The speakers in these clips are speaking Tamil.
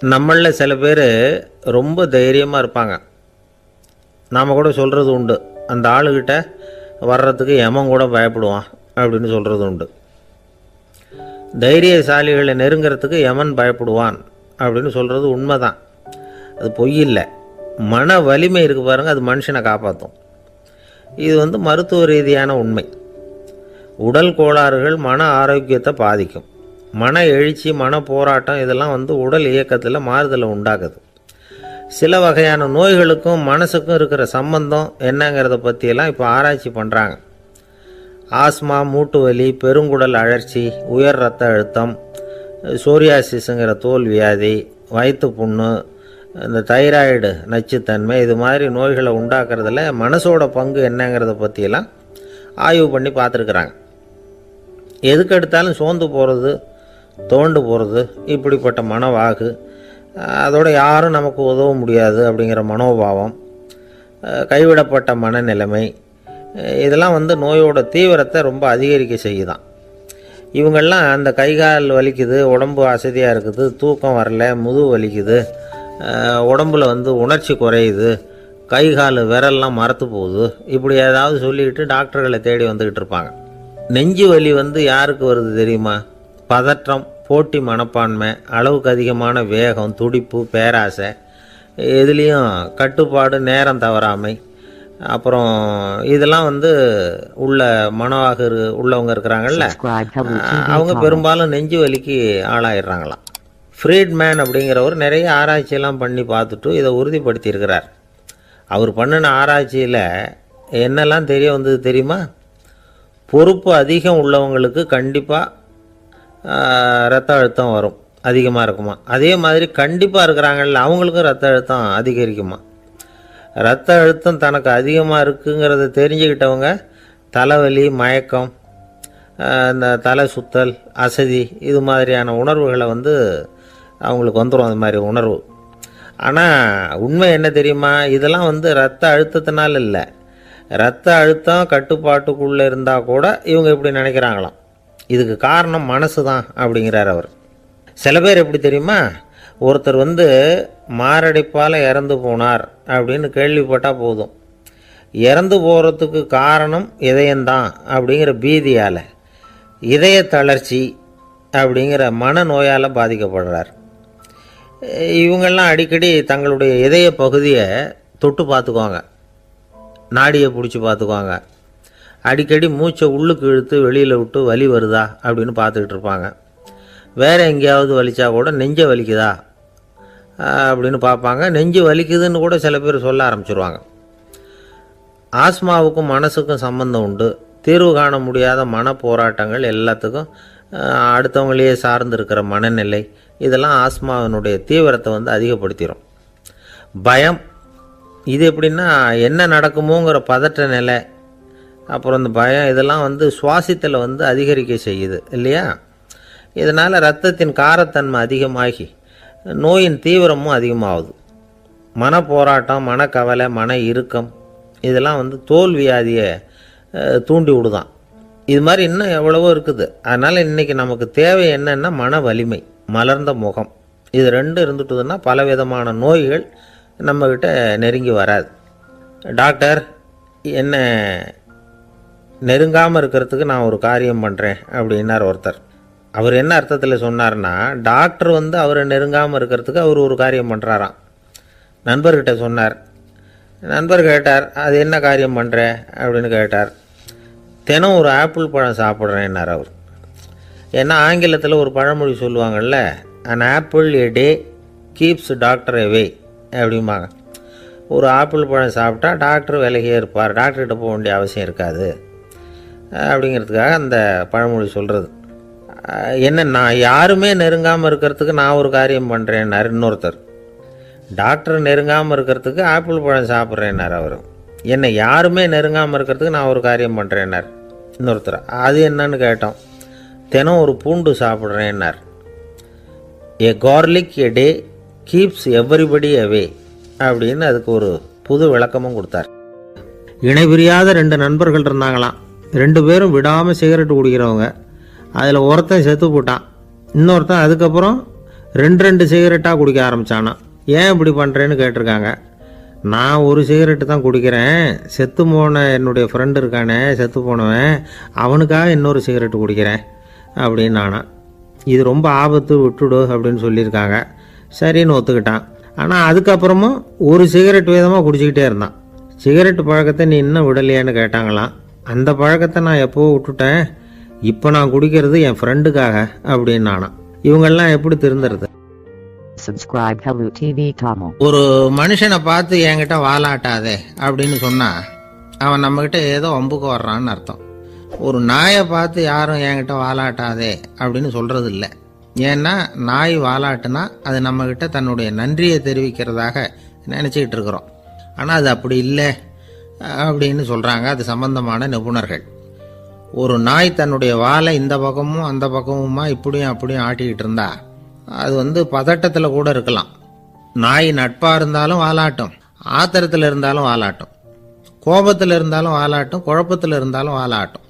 நம்மளில் சில பேர் ரொம்ப தைரியமாக இருப்பாங்க. நாம் கூட சொல்கிறது உண்டு, அந்த ஆளுகிட்ட வர்றதுக்கு எமன் கூட பயப்படுவான் அப்படின்னு சொல்கிறது உண்டு. தைரியசாலிகளை நெருங்கிறதுக்கு எமன் பயப்படுவான் அப்படின்னு சொல்கிறது உண்மை தான். அது பொய் இல்லை. மன வலிமை இருக்குது பாருங்கள், அது மனுஷனை காப்பாற்றும். இது மருத்துவ ரீதியான உண்மை. உடல் கோளாறுகள் மன ஆரோக்கியத்தை பாதிக்கும். மன எழுச்சி, மன போராட்டம் இதெல்லாம் உடல் இயக்கத்தில் மாறுதலை உண்டாக்குது. சில வகையான நோய்களுக்கும் மனசுக்கும் இருக்கிற சம்பந்தம் என்னங்கிறத பற்றியெல்லாம் இப்போ ஆராய்ச்சி பண்ணுறாங்க. ஆஸ்மா, மூட்டு வலி, பெருங்குடல் அழற்சி, உயர் இரத்த அழுத்தம், சோரியாசிஸுங்கிற தோல் வியாதி, வயிற்று புண்ணு, இந்த தைராய்டு நச்சுத்தன்மை, இது மாதிரி நோய்களை உண்டாக்குறதுல மனசோட பங்கு என்னங்கிறத பற்றியெல்லாம் ஆய்வு பண்ணி பார்த்துருக்குறாங்க. எதுக்கு எடுத்தாலும் சோர்ந்து போகிறது, தோண்டு போகிறது, இப்படிப்பட்ட மனவாகு, அதோட யாரும் நமக்கு உதவ முடியாது அப்படிங்கிற மனோபாவம், கைவிடப்பட்ட மனநிலைமை, இதெல்லாம் நோயோட தீவிரத்தை ரொம்ப அதிகரிக்க செய்யுதான். இவங்கெல்லாம் அந்த கைகால் வலிக்குது, உடம்பு அசதியாக இருக்குது, தூக்கம் வரல, முதுகு வலிக்குது, உடம்புல உணர்ச்சி குறையுது, கைகால் விரல்லாம் மரத்து போகுது, இப்படி ஏதாவது சொல்லிக்கிட்டு டாக்டர்களை தேடி வந்துக்கிட்டு இருப்பாங்க. நெஞ்சு வலி யாருக்கு வருது தெரியுமா? பதற்றம், போட்டி மனப்பான்மை, அளவுக்கு அதிகமான வேகம், துடிப்பு, பேராசை, இதுலேயும் கட்டுப்பாடு, நேரம் தவறாமை, அப்புறம் இதெல்லாம் உள்ள மனவாக உள்ளவங்க இருக்கிறாங்கல்ல, அவங்க பெரும்பாலும் நெஞ்சு வலிக்கு ஆளாயிடுறாங்களாம். ஃப்ரீட்மேன் அப்படிங்கிறவர் நிறைய ஆராய்ச்சியெல்லாம் பண்ணி பார்த்துட்டு இதை உறுதிப்படுத்தியிருக்கிறார். அவர் பண்ணின ஆராய்ச்சியில் என்னெல்லாம் தெரிய வந்தது தெரியுமா? பொறுப்பு அதிகம் உள்ளவங்களுக்கு கண்டிப்பாக ரத்த அழுத்தம் வரும், அதிகமாக இருக்குமா. அதே மாதிரி கண்டிப்பாக இருக்கிறாங்கல்ல, அவங்களுக்கும் ரத்த அழுத்தம் அதிகரிக்குமா. ரத்த அழுத்தம் தனக்கு அதிகமாக இருக்குங்கிறத தெரிஞ்சுக்கிட்டவங்க தலைவலி, மயக்கம், இந்த தலை சுத்தல், அசதி, இது மாதிரியான உணர்வுகளை அவங்களுக்கு வந்துடும், அது மாதிரி உணர்வு. ஆனால் உண்மை என்ன தெரியுமா? இதெல்லாம் ரத்த அழுத்தத்தினால இல்லை. ரத்த அழுத்தம் கட்டுப்பாட்டுக்குள்ளே இருந்தால் கூட இவங்க இப்படி நினைக்கிறாங்களாம். இதுக்கு காரணம் மனசு தான் அப்படிங்கிறார் அவர். சில பேர் எப்படி தெரியுமா? ஒருத்தர் மாரடைப்பால் இறந்து போனார் அப்படின்னு கேள்விப்பட்டால் போதும், இறந்து போகிறதுக்கு காரணம் இதயம்தான் அப்படிங்கிற பீதியால், இதய தளர்ச்சி அப்படிங்கிற மனநோயால் பாதிக்கப்படுறார். இவங்கெல்லாம் அடிக்கடி தங்களுடைய இதய பகுதியை தொட்டு பார்த்துக்குவாங்க, நாடியை பிடிச்சி பார்த்துக்குவாங்க, அடிக்கடி மூச்சை உள்ளுக்கு இழுத்து வெளியில் விட்டு வலி வருதா அப்படின்னு பார்த்துக்கிட்டு இருப்பாங்க. வேறு எங்கேயாவது வலிச்சா கூட நெஞ்சை வலிக்குதா அப்படின்னு பார்ப்பாங்க. நெஞ்சு வலிக்குதுன்னு கூட சில பேர் சொல்ல ஆரம்பிச்சிருவாங்க. ஆஸ்மாவுக்கும் மனசுக்கும் சம்பந்தம் உண்டு. தீர்வு காண முடியாத மன போராட்டங்கள் எல்லாத்துக்கும் அடுத்தவங்களையே சார்ந்து இருக்கிற மனநிலை, இதெல்லாம் ஆஸ்மாவினுடைய தீவிரத்தை அதிகப்படுத்திடும். பயம், இது எப்படின்னா என்ன நடக்குமோங்கிற பதற்ற நிலை, அப்புறம் இந்த பயம், இதெல்லாம் சுவாசித்தலை அதிகரிக்க செய்யுது இல்லையா? இதனால் இரத்தத்தின் காரத்தன்மை அதிகமாகி நோயின் தீவிரமும் அதிகமாகுது. மன போராட்டம், மனக்கவலை, மன இறுக்கம், இதெல்லாம் தோல் வியாதியை தூண்டி விடுதான். இது மாதிரி இன்னும் எவ்வளவோ இருக்குது. அதனால் இன்றைக்கி நமக்கு தேவை என்னென்னா மன வலிமை, மலர்ந்த முகம், இது ரெண்டும் இருந்துட்டுதுன்னா பலவிதமான நோய்கள் நம்மக்கிட்ட நெருங்கி வராது. டாக்டர், என்ன நெருங்காமல் இருக்கிறதுக்கு நான் ஒரு காரியம் பண்ணுறேன் அப்படின்னார் ஒருத்தர். அவர் என்ன அர்த்தத்தில் சொன்னார்னா, டாக்டர் அவரை நெருங்காமல் இருக்கிறதுக்கு அவர் ஒரு காரியம் பண்ணுறாராம். நண்பர்கிட்ட சொன்னார். நண்பர் கேட்டார், அது என்ன காரியம் பண்ணுற அப்படின்னு கேட்டார். தினம் ஒரு ஆப்பிள் பழம் சாப்பிட்றேன்னார் அவர். ஏன்னா ஆங்கிலத்தில் ஒரு பழமொழி சொல்லுவாங்கள்ல, an apple a day keeps doctor away அப்படிம்பாங்க. ஒரு ஆப்பிள் பழம் சாப்பிட்டா டாக்டர் விலகியே இருப்பார், டாக்டர்கிட்ட போக வேண்டிய அவசியம் இருக்காது அப்படிங்கிறதுக்காக அந்த பழமொழி சொல்கிறது. என்ன, நான் யாருமே நெருங்காமல் இருக்கிறதுக்கு நான் ஒரு காரியம் பண்ணுறேன்னார் இன்னொருத்தர். டாக்டர் நெருங்காமல் இருக்கிறதுக்கு ஆப்பிள் பழம் சாப்பிட்றேன்னார் அவர். என்னை யாருமே நெருங்காமல் இருக்கிறதுக்கு நான் ஒரு காரியம் பண்ணுறேன்னார் இன்னொருத்தர். அது என்னன்னு கேட்டோம். தினம் ஒரு பூண்டு சாப்பிட்றேன்னார். ஏ கார்லிக் எ டே கீப்ஸ் எவ்ரிபடி அவே அப்படின்னு அதுக்கு ஒரு புது விளக்கமும் கொடுத்தார். இணைபிரியாத 2 நண்பர்கள் இருந்தாங்களாம். 2 பேரும் விடாமல் சிகரெட் குடிக்கிறவங்க. அதில் ஒருத்தன் செத்து போட்டான். இன்னொருத்தன் அதுக்கப்புறம் 2 சிகரெட்டாக குடிக்க ஆரம்பித்தானா. ஏன் இப்படி பண்ணுறேன்னு கேட்டிருக்காங்க. நான் ஒரு சிகரெட்டு தான் குடிக்கிறேன், செத்து போன என்னுடைய ஃப்ரெண்டு இருக்கானே, செத்து போனவன், அவனுக்காக இன்னொரு சிகரெட்டு குடிக்கிறேன் அப்படின்னு நானா. இது ரொம்ப ஆபத்து, விட்டுடு அப்படின்னு சொல்லியிருக்காங்க. சரின்னு ஒத்துக்கிட்டான். ஆனால் அதுக்கப்புறமும் ஒரு சிகரெட் வீதமாக குடிச்சிக்கிட்டே இருந்தான். சிகரெட்டு பழக்கத்தை நீ இன்னும் விடலையான்னு கேட்டாங்களாம். அந்த பழக்கத்தை நான் எப்போவோ விட்டுட்டேன், இப்போ நான் குடிக்கிறது என் ஃப்ரெண்டுக்காக அப்படின்னு நானா. இவங்கெல்லாம் எப்படி திருந்துறது? Subscribe Hello TV Tamil. ஒரு மனுஷனை பார்த்து என்கிட்ட வாலாட்டாதே அப்படின்னு சொன்னா அவன் நம்மகிட்ட ஏதோ வம்புக்கு வர்றான்னு அர்த்தம். ஒரு நாயை பார்த்து யாரும் என்கிட்ட வாலாட்டாதே அப்படின்னு சொல்றது இல்லை. ஏன்னா நாய் வாலாட்டுனா அது நம்மகிட்ட தன்னுடைய நன்றியை தெரிவிக்கிறதாக நினச்சிக்கிட்டு இருக்கிறோம். ஆனால் அது அப்படி இல்லை அப்படின்னு சொல்கிறாங்க அது சம்பந்தமான நிபுணர்கள். ஒரு நாய் தன்னுடைய வாலை இந்த பக்கமும் அந்த பக்கமுமா இப்படியும் அப்படியும் ஆட்டிக்கிட்டு இருந்தா அது பதட்டத்தில் கூட இருக்கலாம். நாய் நட்பாக இருந்தாலும் வாலாட்டும், ஆத்திரத்தில் இருந்தாலும் வாலாட்டும், கோபத்தில் இருந்தாலும் வாலாட்டும், குழப்பத்தில் இருந்தாலும் வாலாட்டும்,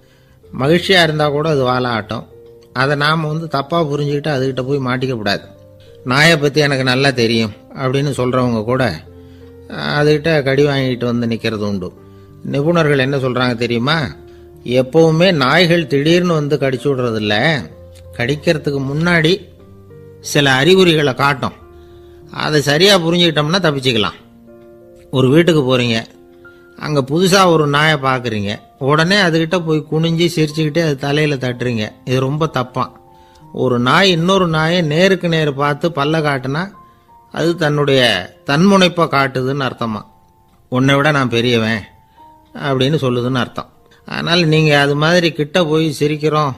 மகிழ்ச்சியாக இருந்தால் கூட அது வாலாட்டும். அதை நாம் தப்பாக புரிஞ்சுக்கிட்டு அதுக்கிட்ட போய் மாட்டிக்கக்கூடாது. நாயை பற்றி எனக்கு நல்லா தெரியும் அப்படின்னு சொல்கிறவங்க கூட அதுக்கிட்ட கடி வாங்கிட்டு நிற்கிறது உண்டு. நிபுணர்கள் என்ன சொல்கிறாங்க தெரியுமா? எப்போவுமே நாய்கள் திடீர்னு கடிச்சு விடுறதில்ல, கடிக்கிறதுக்கு முன்னாடி சில அறிகுறிகளை காட்டும். அதை சரியாக புரிஞ்சுக்கிட்டோம்னா தப்பிச்சுக்கலாம். ஒரு வீட்டுக்கு போகிறீங்க, அங்கே புதுசாக ஒரு நாயை பார்க்குறீங்க, உடனே அதுக்கிட்ட போய் குனிஞ்சு சிரிச்சுக்கிட்டே அது தலையில் தட்டுறீங்க. இது ரொம்ப தப்பான். ஒரு நாய் இன்னொரு நாயை நேருக்கு நேர் பார்த்து பல்ல காட்டுனா அது தன்னுடைய தன்முனைப்பை காட்டுதுன்னு அர்த்தமா. உன்னை விட நான் பெரியவன் அப்படின்னு சொல்லுதுன்னு அர்த்தம். அதனால் நீங்கள் அது மாதிரி கிட்ட போய் சிரிக்கிறோம்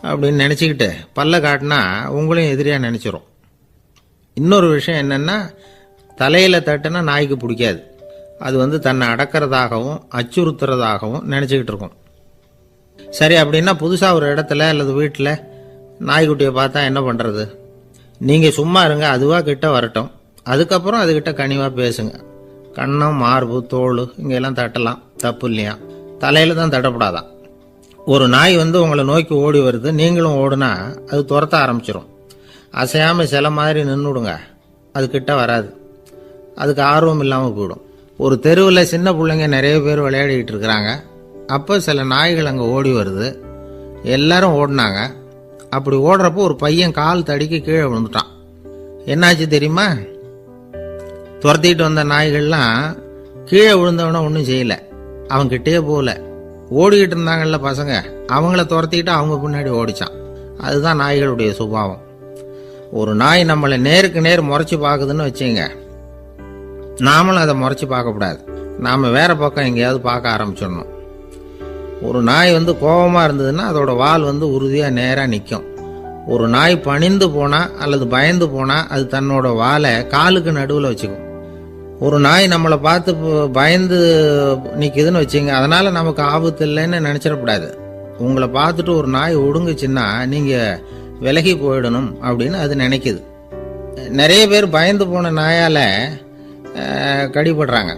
அப்படின்னு நினச்சிக்கிட்டு பல்ல காட்டினா உங்களையும் எதிரியாக நினச்சிரும். இன்னொரு விஷயம் என்னென்னா, தலையில் தட்டுனா நாய்க்கு பிடிக்காது. அது தன்னை அடக்கிறதாகவும் அச்சுறுத்துறதாகவும் நினச்சிக்கிட்டு இருக்கும். சரி, அப்படின்னா புதுசாக ஒரு இடத்துல அல்லது வீட்டில் நாய்க்குட்டியை பார்த்தா என்ன பண்ணுறது? நீங்கள் சும்மா இருங்க, அதுவாக கிட்ட வரட்டும். அதுக்கப்புறம் அதுக்கிட்ட கனிவாக பேசுங்க. கண்ணம், மார்பு, தோல் இங்கெல்லாம் தட்டலாம், தப்பு இல்லையா? தலையில் தான் தட்டப்படாதான். ஒரு நாய் உங்களை நோக்கி ஓடி வருது, நீங்களும் ஓடுனா அது துரத்த ஆரம்பிச்சிடும். அசையாமல் சில மாதிரி நின்றுடுங்க, அது கிட்ட வராது. அதுக்கு ஆர்வம் இல்லாமல் போயிடும். ஒரு தெருவில் சின்ன பிள்ளைங்க நிறைய பேர் விளையாடிக்கிட்டு இருக்கிறாங்க. அப்போ சில நாய்கள் அங்கே ஓடி வருது. எல்லாரும் ஓடினாங்க. அப்படி ஓடுறப்போ ஒரு பையன் கால் தடிக்க கீழே விழுந்துட்டான். என்னாச்சு தெரியுமா? துரத்திட்டு வந்த நாய்கள்லாம் கீழே விழுந்தவன ஒன்றும் செய்யலை, அவன்கிட்டே போகல. ஓடிக்கிட்டு இருந்தாங்கல்ல பசங்க, அவங்கள துரத்திக்கிட்டு அவங்க பின்னாடி ஓடிச்சான். அதுதான் நாய்களுடைய சுபாவம். ஒரு நாய் நம்மளை நேருக்கு நேர் முறைச்சி பார்க்குதுன்னு வச்சுங்க, நாமளும் அதை முறைச்சி பார்க்கக்கூடாது. நாம் வேற பக்கம் எங்கேயாவது பார்க்க ஆரம்பிச்சிடணும். ஒரு நாய் கோபமாக இருந்ததுன்னா அதோட வால் உறுதியாக நேராக நிற்கும். ஒரு நாய் பணிந்து போனால் அல்லது பயந்து போனால் அது தன்னோட வாலை காலுக்கு நடுவில் வச்சுக்கும். ஒரு நாய் நம்மளை பார்த்து பயந்து நிற்குதுன்னு வச்சுங்க, அதனால் நமக்கு ஆபத்து இல்லைன்னு நினச்சிடக்கூடாது. உங்களை பார்த்துட்டு ஒரு நாய் ஒடுங்குச்சுன்னா நீங்கள் விலகி போயிடணும் அப்படின்னு அது நினைக்குது. நிறைய பேர் பயந்து போன நாயால் கடிபடுறாங்க.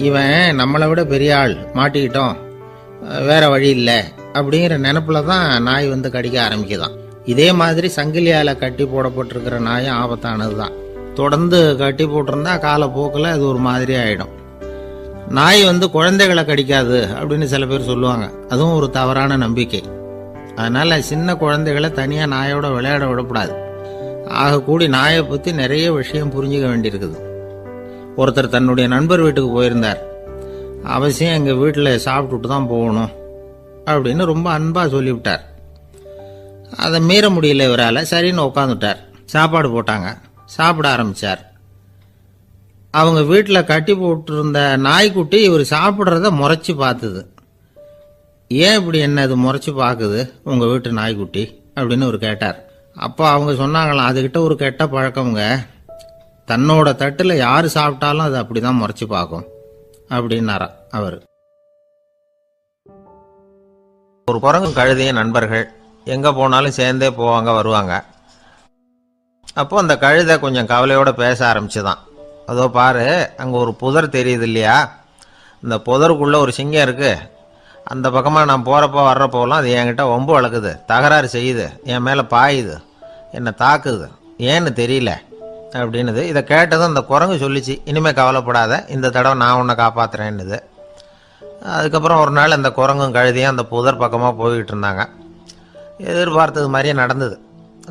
இவன் நம்மளை விட பெரிய ஆள், மாட்டிக்கிட்டோம், வேற வழி இல்லை அப்படிங்கிற நினப்பில் தான் நாய் கடிக்க ஆரம்பிக்குதான். இதே மாதிரி சங்கிலியால் கட்டி போடப்பட்டிருக்கிற நாயும் ஆபத்தானது தான். தொடர்ந்து கட்டி போட்டிருந்தா காலப்போக்கில் அது ஒரு மாதிரி ஆகிடும். நாய் குழந்தைகளை கடிக்காது அப்படின்னு சில பேர் சொல்லுவாங்க. அதுவும் ஒரு தவறான நம்பிக்கை. அதனால் சின்ன குழந்தைகளை தனியாக நாயோட விளையாட விடக்கூடாது. ஆக கூடி நாயை பற்றி நிறைய விஷயம் புரிஞ்சுக்க வேண்டியிருக்குது. ஒருத்தர் தன்னுடைய நண்பர் வீட்டுக்கு போயிருந்தார். அவசியம் எங்கள் வீட்டில் சாப்பிட்டுட்டு தான் போகணும் அப்படின்னு ரொம்ப அன்பாக சொல்லிவிட்டார். அதை மீற முடியல இவரால். சரின்னு உட்காந்துட்டார். சாப்பாடு போட்டாங்க, சாப்பிட ஆரம்பித்தார். அவங்க வீட்டில் கட்டி போட்டிருந்த நாய்க்குட்டி இவர் சாப்பிட்றத முறைச்சி பார்த்துது. ஏன் இப்படி என்ன இது முறைச்சி பார்க்குது உங்கள் வீட்டு நாய்க்குட்டி அப்படின்னு அவர் கேட்டார். அப்போ அவங்க சொன்னாங்களாம், அதுக்கிட்ட ஒரு கெட்ட பழக்கம்ங்க, தன்னோட தட்டில் யார் சாப்பிட்டாலும் அது அப்படி தான் முறைச்சி பார்க்கும் அப்படின்னாரா அவர். ஒரு குரங்கு கழுதைய நண்பர்கள் எங்கே போனாலும் சேர்ந்தே போவாங்க வருவாங்க. அப்போ அந்த கழுதை கொஞ்சம் கவலையோடு பேச ஆரம்பிச்சுதான். அதோ பாரு, அங்கே ஒரு புதர் தெரியுது இல்லையா, இந்த புதருக்குள்ளே ஒரு சிங்கம் இருக்குது. அந்த பக்கமாக நான் போகிறப்போ வர்றப்போலாம் அது என்கிட்ட வம்பு வளர்க்குது, தகராறு செய்யுது, என் மேலே பாயுது, என்னை தாக்குது. ஏன்னு தெரியல அப்படின்னுது. இதை கேட்டதும் அந்த குரங்கு சொல்லிச்சு, இனிமேல் கவலைப்படாத, இந்த தடவை நான் உன்னை காப்பாற்றுறேன்னுது. அதுக்கப்புறம் ஒரு நாள் அந்த குரங்கும் கழுதியும் அந்த புதர் பக்கமாக போய்கிட்டு இருந்தாங்க. எதிர்பார்த்தது மாதிரியே நடந்தது.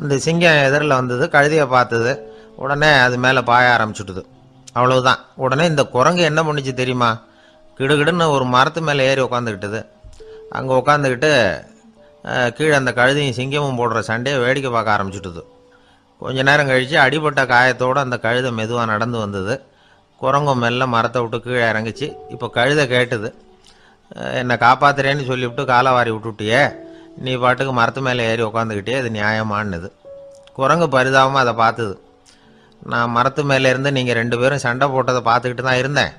அந்த சிங்கம் எதிரில் வந்தது, கழுதியை பார்த்தது, உடனே அது மேலே பாய ஆரம்பிச்சுட்டுது. அவ்வளவுதான். உடனே இந்த குரங்கு என்ன பண்ணிச்சு தெரியுமா, கிடுகிடுன்னு ஒரு மரத்து மேலே ஏறி உட்காந்துக்கிட்டது. அங்கே உட்காந்துக்கிட்டு கீழே அந்த கழுதியும் சிங்கமும் போடுற சண்டையை வேடிக்கை பார்க்க ஆரம்பிச்சுட்டுது. கொஞ்ச நேரம் கழித்து அடிபட்ட காயத்தோடு அந்த கழுதை மெதுவாக நடந்து வந்தது. குரங்கும் மெல்ல மரத்தை விட்டு கீழே இறங்கிச்சு. இப்போ கழுதை கேட்டுது, என்னை காப்பாத்துறேன்னு சொல்லிவிட்டு காலை வாரி விட்டுட்டியே, நீ பாட்டுக்கு மரத்து மேலே ஏறி உட்காந்துக்கிட்டே, அது நியாயமானது. குரங்கு பரிதாபமாக அதை பார்த்துது. நான் மரத்து மேலே இருந்து நீங்கள் 2 பேரும் சண்டை போட்டதை பார்த்துக்கிட்டு தான் இருந்தேன்.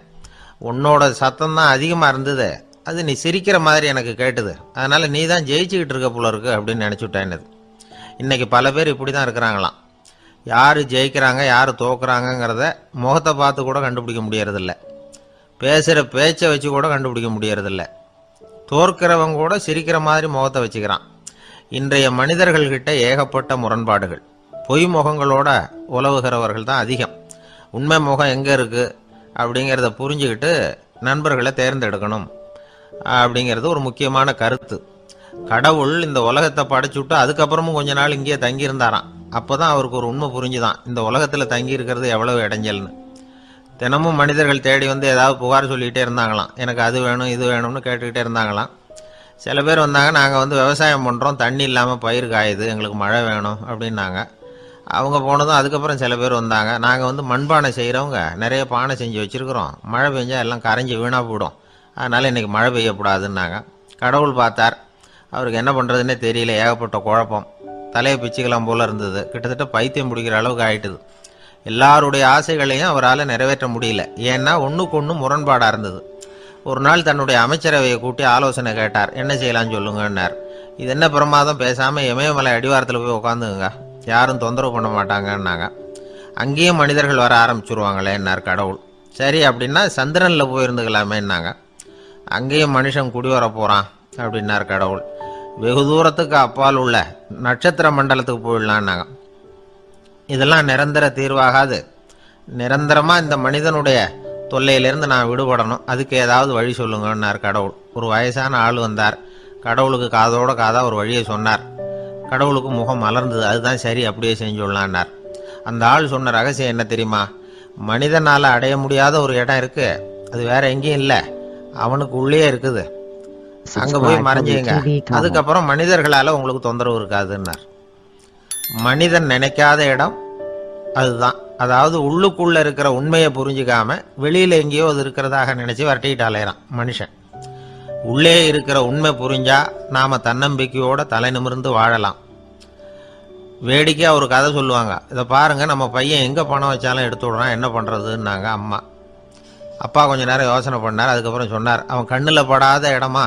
உன்னோட சத்தம் தான் அதிகமாக இருந்தது, அது நீ சிரிக்கிற மாதிரி எனக்கு கேட்டுது, அதனால் நீ தான் ஜெயிச்சுக்கிட்டு இருக்க போல இருக்கு அப்படின்னு நினச்சிவிட்டேன்னுது. இன்றைக்கி பல பேர் இப்படி தான் இருக்கிறாங்களாம். யார் ஜெயிக்கிறாங்க யார் தோக்குறாங்கங்கிறத முகத்தை பார்த்து கூட கண்டுபிடிக்க முடியறதில்ல. பேசுகிற பேச்சை வச்சு கூட கண்டுபிடிக்க முடியறதில்ல. தோற்கிறவங்க கூட சிரிக்கிற மாதிரி முகத்தை வச்சுக்கிறான். இன்றைய மனிதர்கள்கிட்ட ஏகப்பட்ட முரண்பாடுகள். பொய் முகங்களோட உலவுகிறவர்கள் தான் அதிகம். உண்மை முகம் எங்கே இருக்குது அப்படிங்கிறத புரிஞ்சுக்கிட்டு நண்பர்களை தேர்ந்தெடுக்கணும் அப்படிங்கிறது ஒரு முக்கியமான கருத்து. கடவுள் இந்த உலகத்தை படைச்சுட்டு அதுக்கப்புறமும் கொஞ்ச நாள் இங்கேயே தங்கியிருந்தாராம். அப்போ தான் அவருக்கு ஒரு உண்மை புரிஞ்சுதான், இந்த உலகத்தில் தங்கி இருக்கிறது எவ்வளவு இடைஞ்சல்னு. தினமும் மனிதர்கள் தேடி வந்து ஏதாவது புகார் சொல்லிக்கிட்டே இருந்தாங்களாம். எனக்கு அது வேணும் இது வேணும்னு கேட்டுக்கிட்டே இருந்தாங்களாம். சில பேர் வந்தாங்க, நாங்கள் வந்து விவசாயம் பண்ணுறோம், தண்ணி இல்லாமல் பயிர் காயுது, எங்களுக்கு மழை வேணும் அப்படின்னாங்க. அவங்க போனதும் அதுக்கப்புறம் சில பேர் வந்தாங்க, நாங்கள் வந்து மண்பானை செய்கிறவங்க, நிறைய பானை செஞ்சு வச்சுருக்குறோம், மழை பெஞ்சால் எல்லாம் கரைஞ்சி வீணாக போயிடும், அதனால் இன்றைக்கி மழை பெய்யக்கூடாதுன்னாங்க. கடவுள் பார்த்தார், அவருக்கு என்ன பண்ணுறதுன்னே தெரியல, ஏகப்பட்ட குழப்பம், தலையை பிச்சுக்கலாம் போல் இருந்தது, கிட்டத்தட்ட பைத்தியம் பிடிக்கிற அளவுக்கு ஆயிட்டுது. எல்லாருடைய ஆசைகளையும் அவரால் நிறைவேற்ற முடியல, ஏன்னா ஒன்றுக்கு ஒன்று முரண்பாடாக இருந்தது. ஒரு நாள் தன்னுடைய அமைச்சரவையை கூட்டி ஆலோசனை கேட்டார். என்ன செய்யலான்னு சொல்லுங்கன்னார். இது என்ன பிரமாதம், பேசாமல் இமயமலை அடிவாரத்தில் போய் உட்காந்துங்க, யாரும் தொந்தரவு பண்ண மாட்டாங்கன்னாங்க. அங்கேயும் மனிதர்கள் வர ஆரம்பிச்சுருவாங்களேன்னார் கடவுள். சரி அப்படின்னா சந்திரனில் போயிருந்துக்கலாமேன்னாங்க. அங்கேயும் மனுஷன் குடி வர போகிறான் அப்படின்னார் கடவுள். வெகு தூரத்துக்கு அப்பால் உள்ள நட்சத்திர மண்டலத்துக்கு போயிடலான்னாங்க. இதெல்லாம் நிரந்தர தீர்வாகாது, நிரந்தரமாக இந்த மனிதனுடைய தொல்லையிலேருந்து நான் விடுபடணும், அதுக்கு ஏதாவது வழி சொல்லுங்கன்னார் கடவுள். ஒரு வயசான ஆள் வந்தார். கடவுளுக்கு காதோட காதாக ஒரு வழியை சொன்னார். கடவுளுக்கு முகம் மலர்ந்தது. அதுதான் சரி, அப்படியே செஞ்சுடலான்னார். அந்த ஆள் சொன்ன ரகசியம் என்ன தெரியுமா, மனிதனால் அடைய முடியாத ஒரு இடம் இருக்குது, அது வேற எங்கேயும் இல்லை, அவனுக்கு உள்ளே இருக்குது, அங்கே போய் மறைஞ்சிங்க, அதுக்கப்புறம் மனிதர்களால் உங்களுக்கு தொந்தரவு இருக்காதுன்னார். மனிதன் நினைக்காத இடம் அதுதான். அதாவது உள்ளுக்குள்ளே இருக்கிற உண்மையை புரிஞ்சிக்காம வெளியில் எங்கேயோ அது இருக்கிறதாக நினச்சி வரட்டிக்கிட்டு அலையிறான் மனுஷன். உள்ளே இருக்கிற உண்மை புரிஞ்சா நாம் தன்னம்பிக்கையோடு தலை நிமிர்ந்து வாழலாம். வேடிக்கையாக ஒரு கதை சொல்லுவாங்க, இதை பாருங்கள், நம்ம பையன் எங்கே பணம் வச்சாலும் எடுத்து விடுறான், என்ன பண்ணுறதுன்னாங்க அம்மா. அப்பா கொஞ்சம் நேரம் யோசனை பண்ணார். அதுக்கப்புறம் சொன்னார், அவன் கண்ணில் படாத இடமா,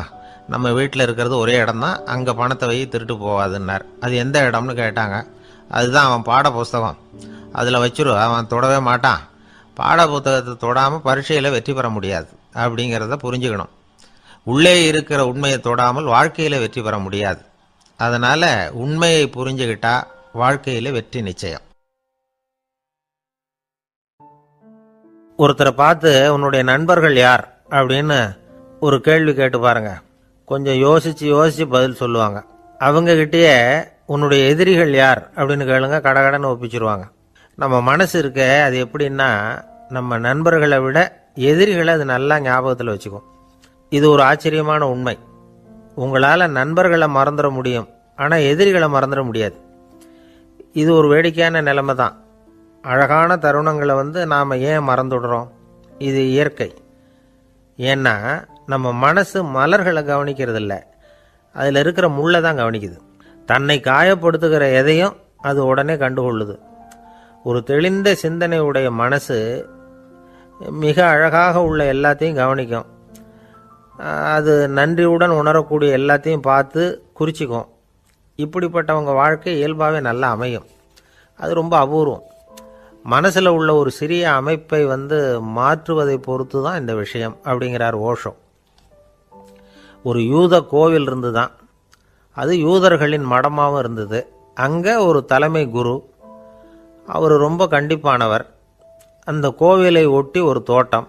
நம்ம வீட்டில் இருக்கிறது ஒரே இடம்தான், அங்கே பணத்தை வை திருட்டு போகாதுன்னார். அது எந்த இடம்னு கேட்டாங்க. அதுதான் அவன் பாட புஸ்தகம், அதில் வச்சிரு, அவன் தொடவே மாட்டான், பாட புத்தகத்தை தொடாமல் பரீட்சையில் வெற்றி பெற முடியாது அப்படிங்கிறத புரிஞ்சுக்கணும். உள்ளே இருக்கிற உண்மையை தொடாமல் வாழ்க்கையில் வெற்றி பெற முடியாது. அதனால் உண்மையை புரிஞ்சுக்கிட்டா வாழ்க்கையில் வெற்றி நிச்சயம். ஒருத்தரை பார்த்து உன்னுடைய நண்பர்கள் யார் அப்படின்னு ஒரு கேள்வி கேட்டு பாருங்க. கொஞ்சம் யோசித்து பதில் சொல்லுவாங்க. அவங்ககிட்டயே உன்னுடைய எதிரிகள் யார் அப்படின்னு கேளுங்க, கடகடன்னு ஒப்பிச்சிருவாங்க. நம்ம மனசு இருக்க, அது எப்படின்னா நம்ம நண்பர்களை விட எதிரிகளை அது நல்லா ஞாபகத்தில் வச்சுக்கும். இது ஒரு ஆச்சரியமான உண்மை. உங்களால் நண்பர்களை மறந்துட முடியும், ஆனால் எதிரிகளை மறந்துட முடியாது. இது ஒரு வேடிக்கையான நிலைமை தான். அழகான தருணங்களை நாம் ஏன் மறந்துடுறோம்? இது இயற்கை. ஏன்னா நம்ம மனசு மலர்களை கவனிக்கிறது இல்லை, அதில் இருக்கிற முள்ளை தான் கவனிக்குது. தன்னை காயப்படுத்துகிற எதையும் அது உடனே கண்டுகொள்ளுது. ஒரு தெளிந்த சிந்தனை உடைய மனசு மிக அழகாக உள்ள எல்லாத்தையும் கவனிக்கும். அது நன்றியுடன் உணரக்கூடிய எல்லாத்தையும் பார்த்து குறிச்சிக்கும். இப்படிப்பட்டவங்க வாழ்க்கை இயல்பாகவே நல்லா அமையும். அது ரொம்ப அபூர்வம். மனசில் உள்ள ஒரு சிறிய அமைப்பை மாற்றுவதை பொறுத்து தான் இந்த விஷயம் அப்படிங்கிறார் ஓஷோ. ஒரு யூத கோவில் இருந்து தான், அது யூதர்களின் மடமாகவும் இருந்தது. அங்கே ஒரு தலைமை குரு, அவர் ரொம்ப கண்டிப்பானவர். அந்த கோவிலை ஒட்டி ஒரு தோட்டம்.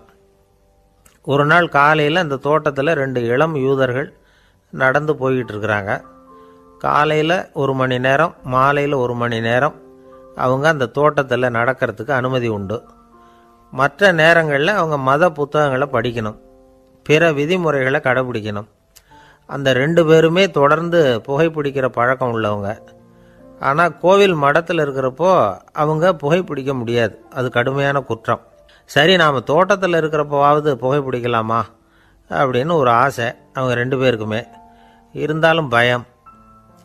ஒரு நாள் காலையில் அந்த தோட்டத்தில் 2 இளம் யூதர்கள் நடந்து போய்கிட்டு இருக்கிறாங்க. காலையில் 1 மணி நேரம், மாலையில் 1 மணி நேரம் அவங்க அந்த தோட்டத்தில் நடக்கிறதுக்கு அனுமதி உண்டு. மற்ற நேரங்களில் அவங்க மத புத்தகங்களை படிக்கணும், பிற விதிமுறைகளை கடைபிடிக்கணும். அந்த 2 பேருமே தொடர்ந்து புகைப்பிடிக்கிற பழக்கம் உள்ளவங்க. ஆனால் கோவில் மடத்தில் இருக்கிறப்போ அவங்க புகைப்பிடிக்க முடியாது, அது கடுமையான குற்றம். சரி, நாம் தோட்டத்தில் இருக்கிறப்போவாவது புகைப்பிடிக்கலாமா அப்படின்னு ஒரு ஆசை அவங்க 2 பேருக்குமே. இருந்தாலும் பயம்.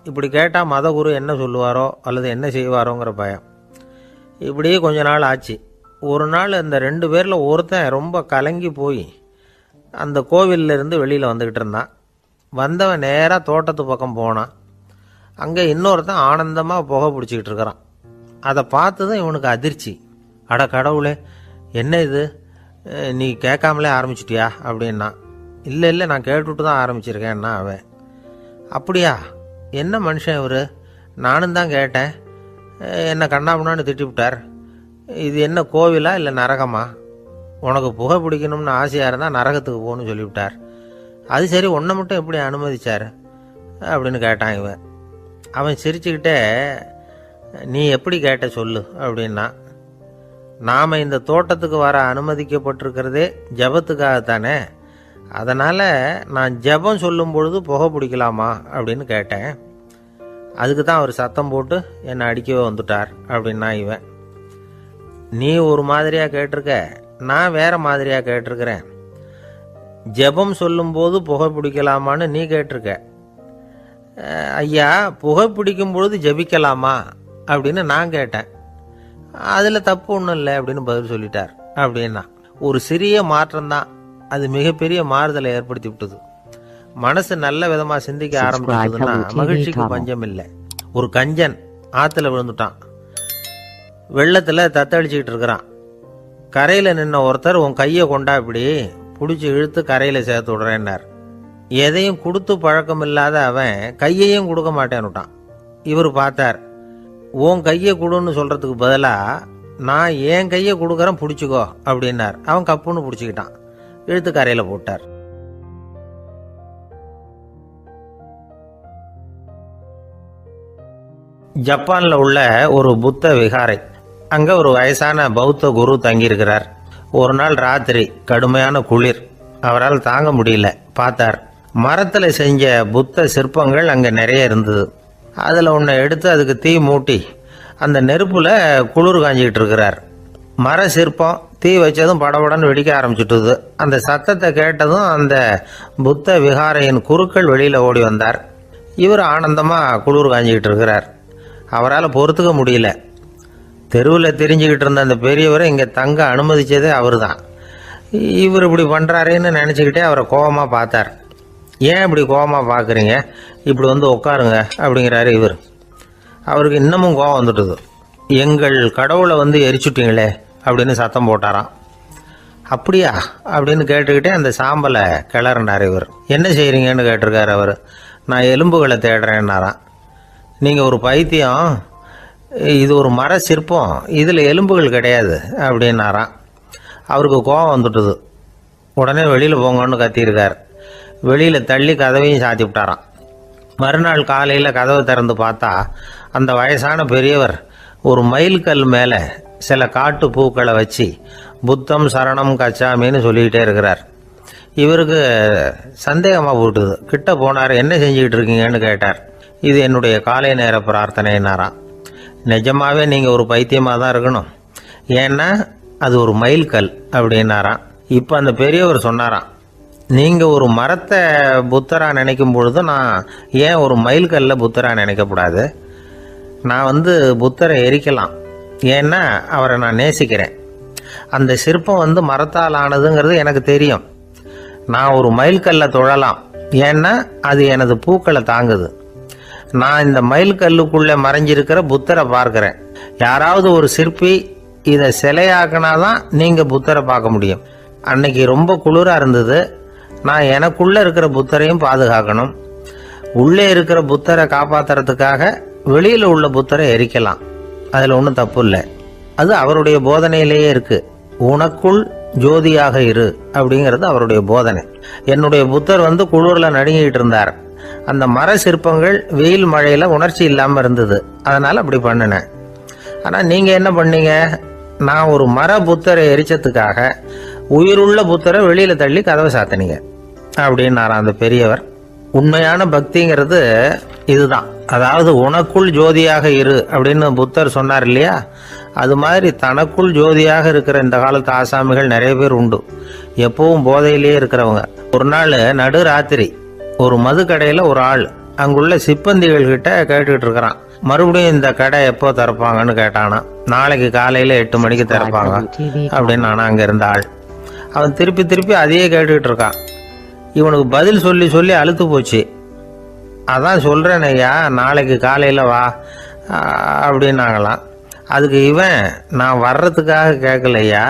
இப்படி கேட்டால் மதகுரு என்ன சொல்லுவாரோ அல்லது என்ன செய்வாரோங்கிற பயம். இப்படியே கொஞ்ச நாள் ஆச்சு. ஒரு நாள் இந்த 2 பேரில் ஒருத்தன் ரொம்ப கலங்கி போய் அந்த கோவிலிருந்து வெளியில் வந்துக்கிட்டு இருந்தான். வந்தவன் நேராக தோட்டத்து பக்கம் போனான். அங்கே இன்னொருத்தன் ஆனந்தமாக புகை பிடிச்சிக்கிட்டு இருக்கிறான். அதை பார்த்ததும் இவனுக்கு அதிர்ச்சி. அட கடவுளே, என்ன இது, நீ கேட்காமலே ஆரம்பிச்சிட்டியா அப்படின்னா. இல்லை நான் கேட்டுவிட்டு தான் ஆரம்பிச்சிருக்கேன்னா அவன். அப்படியா, என்ன மனுஷன் இவர், நானும் தான் கேட்டேன், என்னை கண்ணாபுண்ணான்னு திட்டிவிட்டார். இது என்ன கோவிலா இல்லை நரகமா? உனக்கு புகை பிடிக்கணும்னு ஆசையாக இருந்தால் நரகத்துக்கு போகணும்னு சொல்லிவிட்டார். அது சரி, உன்னை மட்டும் எப்படி அனுமதிச்சார் அப்படின்னு கேட்டான் இவன். அவன் சிரிச்சுக்கிட்டே, நீ எப்படி கேட்ட சொல்லு அப்படின்னா. நாம் இந்த தோட்டத்துக்கு வர அனுமதிக்கப்பட்டிருக்கிறதே ஜபத்துக்காகத்தானே, அதனால் நான் ஜபம் சொல்லும் பொழுது புகை பிடிக்கலாமா அப்படின்னு கேட்டேன். அதுக்கு தான் அவர் சத்தம் போட்டு என்னை அடிக்கவே வந்துட்டார் அப்படின்னா இவன். நீ ஒரு மாதிரியாக கேட்டிருக்க, நான் வேற மாதிரியாக கேட்டிருக்கிறேன். ஜெபம் சொல்லும்போது புகை பிடிக்கலாமான்னு நீ கேட்டிருக்க. ஐயா, புகை பிடிக்கும் பொழுது ஜபிக்கலாமா அப்படின்னு நான் கேட்டேன். அதில் தப்பு ஒன்றும் இல்லை அப்படின்னு பதில் சொல்லிட்டார் அப்படின்னா. ஒரு சிறிய மாற்றம்தான் அது மிகப்பெரிய மாறுதலை ஏற்படுத்தி விட்டது. மனசு நல்ல விதமாக சிந்திக்க ஆரம்பிச்சதுன்னா மகிழ்ச்சிக்கு பஞ்சம் இல்லை. ஒரு கஞ்சன் ஆற்றுல விழுந்துட்டான். வெள்ளத்தில் தத்தளிச்சுக்கிட்டு இருக்கிறான். கரையில் நின்ன ஒருத்தர், உன் கையை கொண்டா இப்படி பிடிச்சி இழுத்து கரையில் சேர்த்து விடுறேன்னார். எதையும் கொடுத்து பழக்கம் இல்லாத அவன் கையையும் கொடுக்க மாட்டேன்னுட்டான். இவர் பார்த்தார். உன் கையை கொடுன்னு சொல்கிறதுக்கு பதிலாக நான் என் கையை கொடுக்குறேன் பிடிச்சிக்கோ அப்படின்னார். அவன் கப்புன்னு பிடிச்சிக்கிட்டான், இழுத்து கரையில் போட்டார். ஜப்பானில் உள்ள ஒரு புத்த விகாரை. அங்கே ஒரு வயசான பௌத்த குரு தங்கியிருக்கிறார். ஒரு நாள் ராத்திரி கடுமையான குளிர், அவரால் தாங்க முடியல. பார்த்தார், மரத்தில் செஞ்ச புத்த சிற்பங்கள் அங்கே நிறைய இருந்தது. அதில் ஒன்றை எடுத்து அதுக்கு தீ மூட்டி அந்த நெருப்பில் குளிர் காஞ்சிக்கிட்டு இருக்கிறார். மர சிற்பம் தீ வச்சதும் படபடன்னு வெடிக்க ஆரம்பிச்சுட்டுது. அந்த சத்தத்தை கேட்டதும் அந்த புத்த விகாரையின் குருக்கள் வெளியில் ஓடி வந்தார். இவர் ஆனந்தமாக குளிர் காஞ்சிக்கிட்டு இருக்கிறார். அவரால் பொறுத்துக்க முடியல. தெருவில் தெரிஞ்சுக்கிட்டு இருந்த அந்த பெரியவரை இங்கே தங்க அனுமதித்ததே அவர் தான். இவர் இப்படி பண்ணுறாருன்னு நினச்சிக்கிட்டே அவரை கோபமாக பார்த்தார். ஏன் இப்படி கோபமாக பார்க்குறீங்க, இப்படி வந்து உட்காருங்க அப்படிங்கிறாரு இவர். அவருக்கு இன்னமும் கோபம் வந்துட்டுது. எங்கள் கடவுளை வந்து எரிச்சுட்டிங்களே அப்படின்னு சத்தம் போட்டாராம். அப்படியா அப்படின்னு கேட்டுக்கிட்டே அந்த சாம்பலை கிளறினார் இவர். என்ன செய்கிறீங்கன்னு கேட்டிருக்காரு அவர். நான் எலும்புகளை தேடுறேன்னாராம். நீங்கள் ஒரு பைத்தியம், இது ஒரு மர சிற்பம், இதில் எலும்புகள் கிடையாது அப்படின்னாராம். அவருக்கு கோபம் வந்துட்டுது. உடனே வெளியில் போங்கன்னு கத்தியிருக்கார். வெளியில் தள்ளி கதவையும் சாத்தி விட்டாராம். மறுநாள் காலையில் கதவை திறந்து பார்த்தா அந்த வயசான பெரியவர் ஒரு மைல்கல் மேலே சில காட்டு பூக்களை வச்சு புத்தம் சரணம் கச்சாமின்னு சொல்லிக்கிட்டே இருக்கிறார். இவருக்கு சந்தேகமாக போட்டுது. கிட்ட போனார். என்ன செஞ்சுக்கிட்டு இருக்கீங்கன்னு கேட்டார். இது என்னுடைய காலை நேர பிரார்த்தனைனாராம். நிஜமாகவே நீங்கள் ஒரு பைத்தியமாக தான் இருக்கணும், ஏன்னா அது ஒரு மைல்கல் அப்படின்னாராம். இப்போ அந்த பெரியவர் சொன்னாராம், நீங்கள் ஒரு மரத்தை புத்தராக நினைக்கும் பொழுது நான் ஏன் ஒரு மைல்கல்ல புத்தராக நினைக்கக்கூடாது? நான் வந்து புத்தரை எரிக்கலாம், ஏன்னா அவரை நான் நேசிக்கிறேன். அந்த சிற்பம் வந்து மரத்தால் ஆனதுங்கிறது எனக்கு தெரியும். நான் ஒரு மைல்கல்லை தொழலாம், ஏன்னா அது எனது பூக்களை தாங்குது. நான் இந்த மைல்கல்லுக்குள்ளே மறைஞ்சிருக்கிற புத்தரை பார்க்குறேன். யாராவது ஒரு சிற்பி இதை சிலையாக்கினாதான் நீங்கள் புத்தரை பார்க்க முடியும். அன்னைக்கு ரொம்ப குளிராக இருந்தது. நான் எனக்குள்ளே இருக்கிற புத்தரையும் பாதுகாக்கணும். உள்ளே இருக்கிற புத்தரை காப்பாற்றுறதுக்காக வெளியில் உள்ள புத்தரை எரிக்கலாம், அதில் ஒன்றும் தப்பு இல்லை. அது அவருடைய போதனையிலேயே இருக்குது. உனக்குள் ஜோதியாக இரு அப்படிங்கிறது அவருடைய போதனை. என்னுடைய புத்தர் வந்து குளிரில் நடுங்கிட்டு இருந்தார். அந்த மர சிற்பங்கள் வெயில் மழையில் உணர்ச்சி இல்லாமல் இருந்தது, அதனால் அப்படி பண்ணினேன். ஆனால் நீங்கள் என்ன பண்ணீங்க? நான் ஒரு மர புத்தரை எரிச்சதுக்காக உயிருள்ள புத்தரை வெளியில் தள்ளி கதவை சாத்தினீங்க அப்படின்னாராம் அந்த பெரியவர். உண்மையான பக்திங்கிறது இதுதான். அதாவது உனக்குள் ஜோதியாக இரு அப்படின்னு புத்தர் சொன்னார் இல்லையா, அது மாதிரி தனக்குள் ஜோதியாக இருக்கிற இந்த காலத்து ஆசாமிகள் நிறைய பேர் உண்டு. எப்பவும் போதையிலேயே இருக்கிறவங்க. ஒரு நாள் நடு ராத்திரி ஒரு மது கடையில் ஒரு ஆள் அங்குள்ள சிப்பந்திகள் கிட்ட கேட்டுக்கிட்டு இருக்கிறான். மறுபடியும் இந்த கடை எப்போ திறப்பாங்கன்னு கேட்டானா. நாளைக்கு காலையில் 8 மணிக்கு திறப்பாங்க அப்படின்னு நானா அங்கே இருந்த ஆள். அவன் திருப்பி திருப்பி அதையே கேட்டுக்கிட்டு இருக்கான். இவனுக்கு பதில் சொல்லி சொல்லி அழுத்து போச்சு. அதான் சொல்கிறேன் ஐயா, நாளைக்கு காலையில் வா அப்படின்னாங்களாம். அதுக்கு இவன், நான் வர்றதுக்காக கேட்கலையா,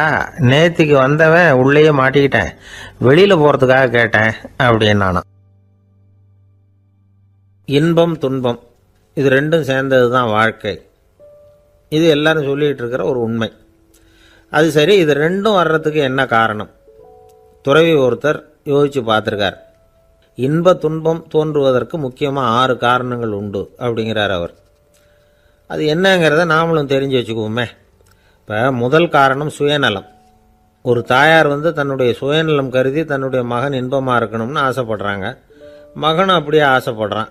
நேத்திக்கு வந்தவன் உள்ளேயே மாட்டிக்கிட்டேன், வெளியில் போகிறதுக்காக கேட்டேன் அப்படின்னானான். இன்பம் துன்பம் இது ரெண்டும் சேர்ந்தது தான் வாழ்க்கை. இது எல்லாரும் சொல்லிகிட்டு இருக்கிற ஒரு உண்மை. அது சரி, இது ரெண்டும் வர்றதுக்கு என்ன காரணம்? துறவி ஒருத்தர் யோசித்து பார்த்துருக்கார். இன்ப துன்பம் தோன்றுவதற்கு முக்கியமாக 6 காரணங்கள் உண்டு அப்படிங்கிறார் அவர். அது என்னங்கிறத நாமளும் தெரிஞ்சு வச்சுக்குவோமே. இப்போ முதல் காரணம் சுயநலம். ஒரு தாயார் வந்து தன்னுடைய சுயநலம் கருதி தன்னுடைய மகன் இன்பமாக இருக்கணும்னு ஆசைப்படுறாங்க. மகனும் அப்படியே ஆசைப்படுறான்.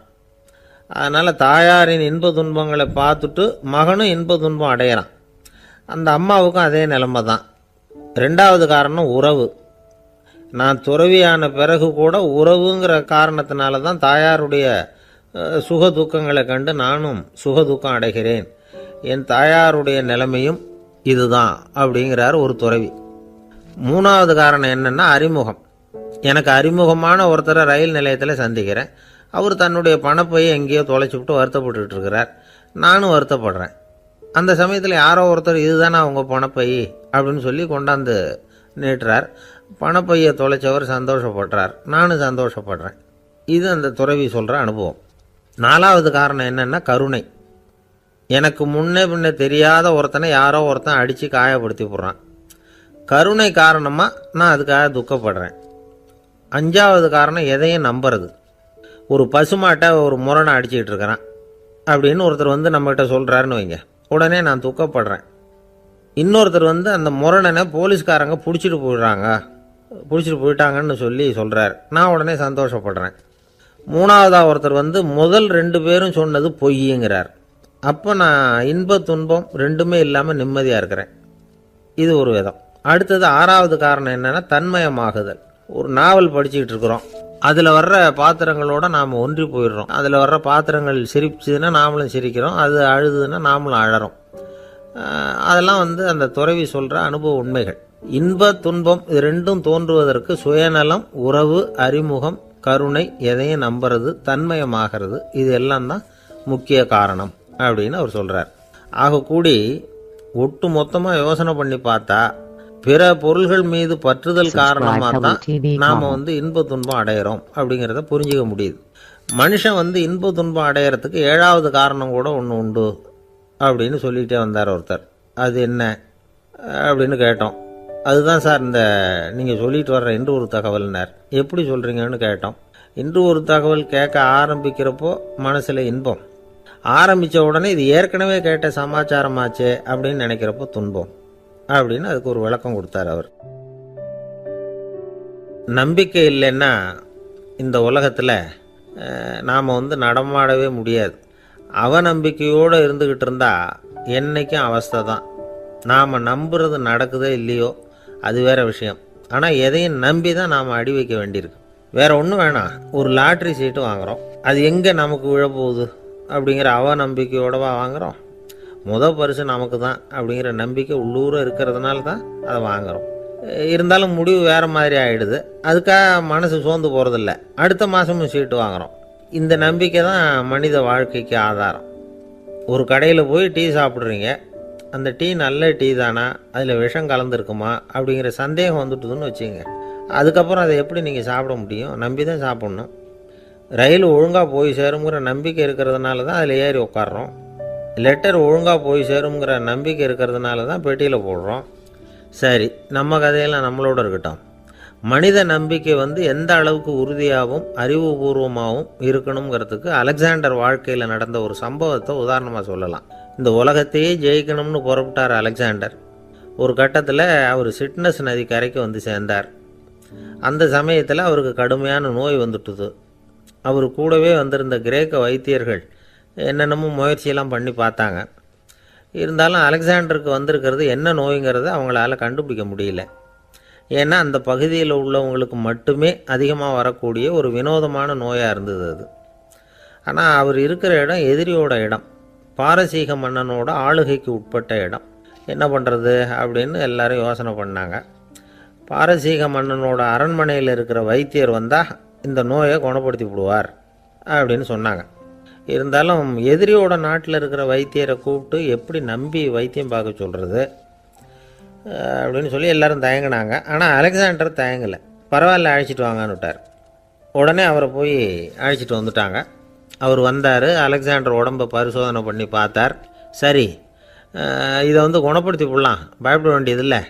அதனால் தாயாரின் இன்ப துன்பங்களை பார்த்துட்டு மகனும் இன்ப துன்பம் அடையிறான். அந்த அம்மாவுக்கும் அதே நிலைமை தான். 2வது காரணம் உறவு. நான் துறவியான பிறகு கூட உறவுங்கிற காரணத்தினால தான் தாயாருடைய சுக துக்கங்களை கண்டு நானும் சுக துக்கம் அடைகிறேன். என் தாயாருடைய நிலைமையும் இதுதான் அப்படிங்கிறார் ஒரு துறவி. 3வது காரணம் என்னென்னா அறிமுகம். எனக்கு அறிமுகமான ஒருத்தரை ரயில் நிலையத்தில் சந்திக்கிறேன். அவர் தன்னுடைய பணப்பையை எங்கேயோ தொலைச்சிவிட்டு வருத்தப்பட்டு இருக்கிறார். நானும் வருத்தப்படுறேன். அந்த சமயத்தில் யாரோ ஒருத்தர் இதுதானே அவங்க பணப்பை அப்படின்னு சொல்லி கொண்டாந்து நீட்டுறார். பணப்பையை தொலைச்சவர் சந்தோஷப்படுறார், நானும் சந்தோஷப்படுறேன். இது அந்த துறவி சொல்கிற அனுபவம். 4வது காரணம் என்னென்னா கருணை. எனக்கு முன்னே பின்னே தெரியாத ஒருத்தனை யாரோ ஒருத்தன் அடித்து காயப்படுத்தி போடுறான். கருணை காரணமாக நான் அதுக்காக துக்கப்படுறேன். 5வது காரணம் எதையும் நம்புறது. ஒரு பசுமாட்டை ஒரு முரணை அடிச்சுக்கிட்டு இருக்கிறான் அப்படின்னு ஒருத்தர் வந்து நம்மகிட்ட சொல்கிறாருன்னு வைங்க, உடனே நான் துக்கப்படுறேன். இன்னொருத்தர் வந்து அந்த முரணனை போலீஸ்காரங்க பிடிச்சிட்டு போயிட்டாங்கன்னு சொல்லி சொல்கிறார், நான் உடனே சந்தோஷப்படுறேன். 3வதாக ஒருத்தர் வந்து முதல் 2 பேரும் சொன்னது பொய்யுங்கிறார். அப்போ நான் இன்ப துன்பம் ரெண்டுமே இல்லாமல் நிம்மதியாக இருக்கிறேன். இது ஒரு விதம். அடுத்தது 6வது காரணம் என்னென்னா தன்மயமாகுதல். ஒரு நாவல் படிச்சுக்கிட்டு இருக்கிறோம், அதில் வர்ற பாத்திரங்களோட நாம் ஒன்றி போயிடுறோம். அதில் வர்ற பாத்திரங்கள் சிரிச்சுதுன்னா நாமளும் சிரிக்கிறோம், அது அழுதுன்னா நாமளும் அழறோம். அதெல்லாம் வந்து அந்த துறவி சொல்கிற அனுபவ உண்மைகள். இன்ப துன்பம் இது ரெண்டும் தோன்றுவதற்கு சுயநலம், உறவு, அறிமுகம், கருணை, எதையும் நம்புறது, தன்மயமாகிறது, இது எல்லாம் தான் முக்கிய காரணம் அப்படின்னு அவர் சொல்கிறார். ஆக கூடி ஒட்டு மொத்தமாக யோசனை பண்ணி பார்த்தா பிற பொருள்கள் மீது பற்றுதல் காரணமாக தான் நாம் வந்து இன்ப துன்பம் அடையிறோம் அப்படிங்கிறத புரிஞ்சிக்க முடியுது. மனுஷன் வந்து இன்ப துன்பம் அடையிறதுக்கு 7வது காரணம் கூட ஒன்று உண்டு அப்படின்னு சொல்லிகிட்டே வந்தார் ஒருத்தர். அது என்ன அப்படின்னு கேட்டோம். அதுதான் சார் இந்த நீங்கள் சொல்லிட்டு வர்ற இன்று ஒரு தகவல்னார். எப்படி சொல்கிறீங்கன்னு கேட்டோம். இன்று ஒரு தகவல் கேட்க ஆரம்பிக்கிறப்போ மனசில் இன்பம், ஆரம்பித்த உடனே இது ஏற்கனவே கேட்ட சமாச்சாரமாச்சே அப்படின்னு நினைக்கிறப்போ துன்பம் அப்படின்னு அதுக்கு ஒரு விளக்கம் கொடுத்தார் அவர். நம்பிக்கை இல்லைன்னா இந்த உலகத்தில் நாம் வந்து நடமாடவே முடியாது. அவநம்பிக்கையோடு இருந்துக்கிட்டு இருந்தால் என்றைக்கும் அவஸ்தை தான். நாம் நம்புறது நடக்குதோ இல்லையோ அது வேறு விஷயம். ஆனால் எதையும் நம்பி தான் நாம் அடி வைக்க வேண்டியிருக்கு. வேறு ஒன்றும் வேணாம், ஒரு லாட்ரி சீட்டு வாங்குகிறோம், அது எங்கே நமக்கு விழப்போகுது அப்படிங்கிற அவநம்பிக்கையோடவா வாங்குகிறோம். பரிசு நமக்கு தான் அப்படிங்கிற நம்பிக்கை உள்ளூர இருக்கிறதுனால தான் அதை வாங்குகிறோம். இருந்தாலும் முடிவு வேறு மாதிரி ஆகிடுது. அதுக்காக மனசு சோர்ந்து போகிறதில்ல, அடுத்த மாதமும் சீட்டு வாங்குகிறோம். இந்த நம்பிக்கை தான் மனித வாழ்க்கைக்கு ஆதாரம். ஒரு கடையில் போய் டீ சாப்பிட்றீங்க, அந்த டீ நல்ல டீ தானா, அதில் விஷம் கலந்துருக்குமா அப்படிங்கிற சந்தேகம் வந்துட்டுதுன்னு வச்சுங்க. அதுக்கப்புறம் அதை எப்படி நீங்கள் சாப்பிட முடியும்? நம்பி தான் சாப்பிட்ணும். ரயில் ஒழுங்காக போய் சேருங்கிற நம்பிக்கை இருக்கிறதுனால தான் அதில் ஏறி உட்காடுறோம். லெட்டர் ஒழுங்காக போய் சேருங்கிற நம்பிக்கை இருக்கிறதுனால தான் பெட்டியில் போடுறோம். சரி, நம்ம கதையெல்லாம் நம்மளோட இருக்கட்டும். மனித நம்பிக்கை எந்த அளவுக்கு உறுதியாகவும் அறிவுபூர்வமாகவும் இருக்கணுங்கிறதுக்கு அலெக்சாண்டர் வாழ்க்கையில் நடந்த ஒரு சம்பவத்தை உதாரணமாக சொல்லலாம். இந்த உலகத்தையே ஜெயிக்கணும்னு புறப்பட்டார் அலெக்சாண்டர். ஒரு கட்டத்தில் அவர் சிட்னஸ் நதி கரைக்கு சேர்ந்தார். அந்த சமயத்தில் அவருக்கு கடுமையான நோய் வந்துட்டுது. அவர் கூடவே வந்திருந்த கிரேக்க வைத்தியர்கள் என்னென்னமோ முயற்சியெல்லாம் பண்ணி பார்த்தாங்க. இருந்தாலும் அலெக்சாண்டருக்கு வந்திருக்கிறது என்ன நோய்ங்கிறத அவங்களால கண்டுபிடிக்க முடியல. ஏன்னா அந்த பகுதியில் உள்ளவங்களுக்கு மட்டுமே அதிகமாக வரக்கூடிய ஒரு வினோதமான நோயாக இருந்தது அது. ஆனால் அவர் இருக்கிற இடம் எதிரியோட இடம், பாரசீக மன்னனோட ஆளுகைக்கு உட்பட்ட இடம். என்ன பண்ணுறது அப்படின்னு எல்லாரும் யோசனை பண்ணாங்க. பாரசீக மன்னனோட அரண்மனையில் இருக்கிற வைத்தியர் வந்தால் இந்த நோயை குணப்படுத்தி விடுவார் அப்படின்னு சொன்னாங்க. இருந்தாலும் எதிரியோட நாட்டில் இருக்கிற வைத்தியரை கூப்பிட்டு எப்படி நம்பி வைத்தியம் பார்க்க சொல்கிறது அப்படின்னு சொல்லி எல்லோரும் தயங்கினாங்க. ஆனால் அலெக்சாண்டர் தயங்கலை. பரவாயில்ல, அழைச்சிட்டு வாங்கன்னு விட்டார். உடனே அவரை போய் அழைச்சிட்டு வந்துட்டாங்க. அவர் வந்தார். அலெக்சாண்டர் உடம்பை பரிசோதனை பண்ணி பார்த்தார். சரி, இதை குணப்படுத்தி விடலாம், பயப்பட வேண்டியதில்லை.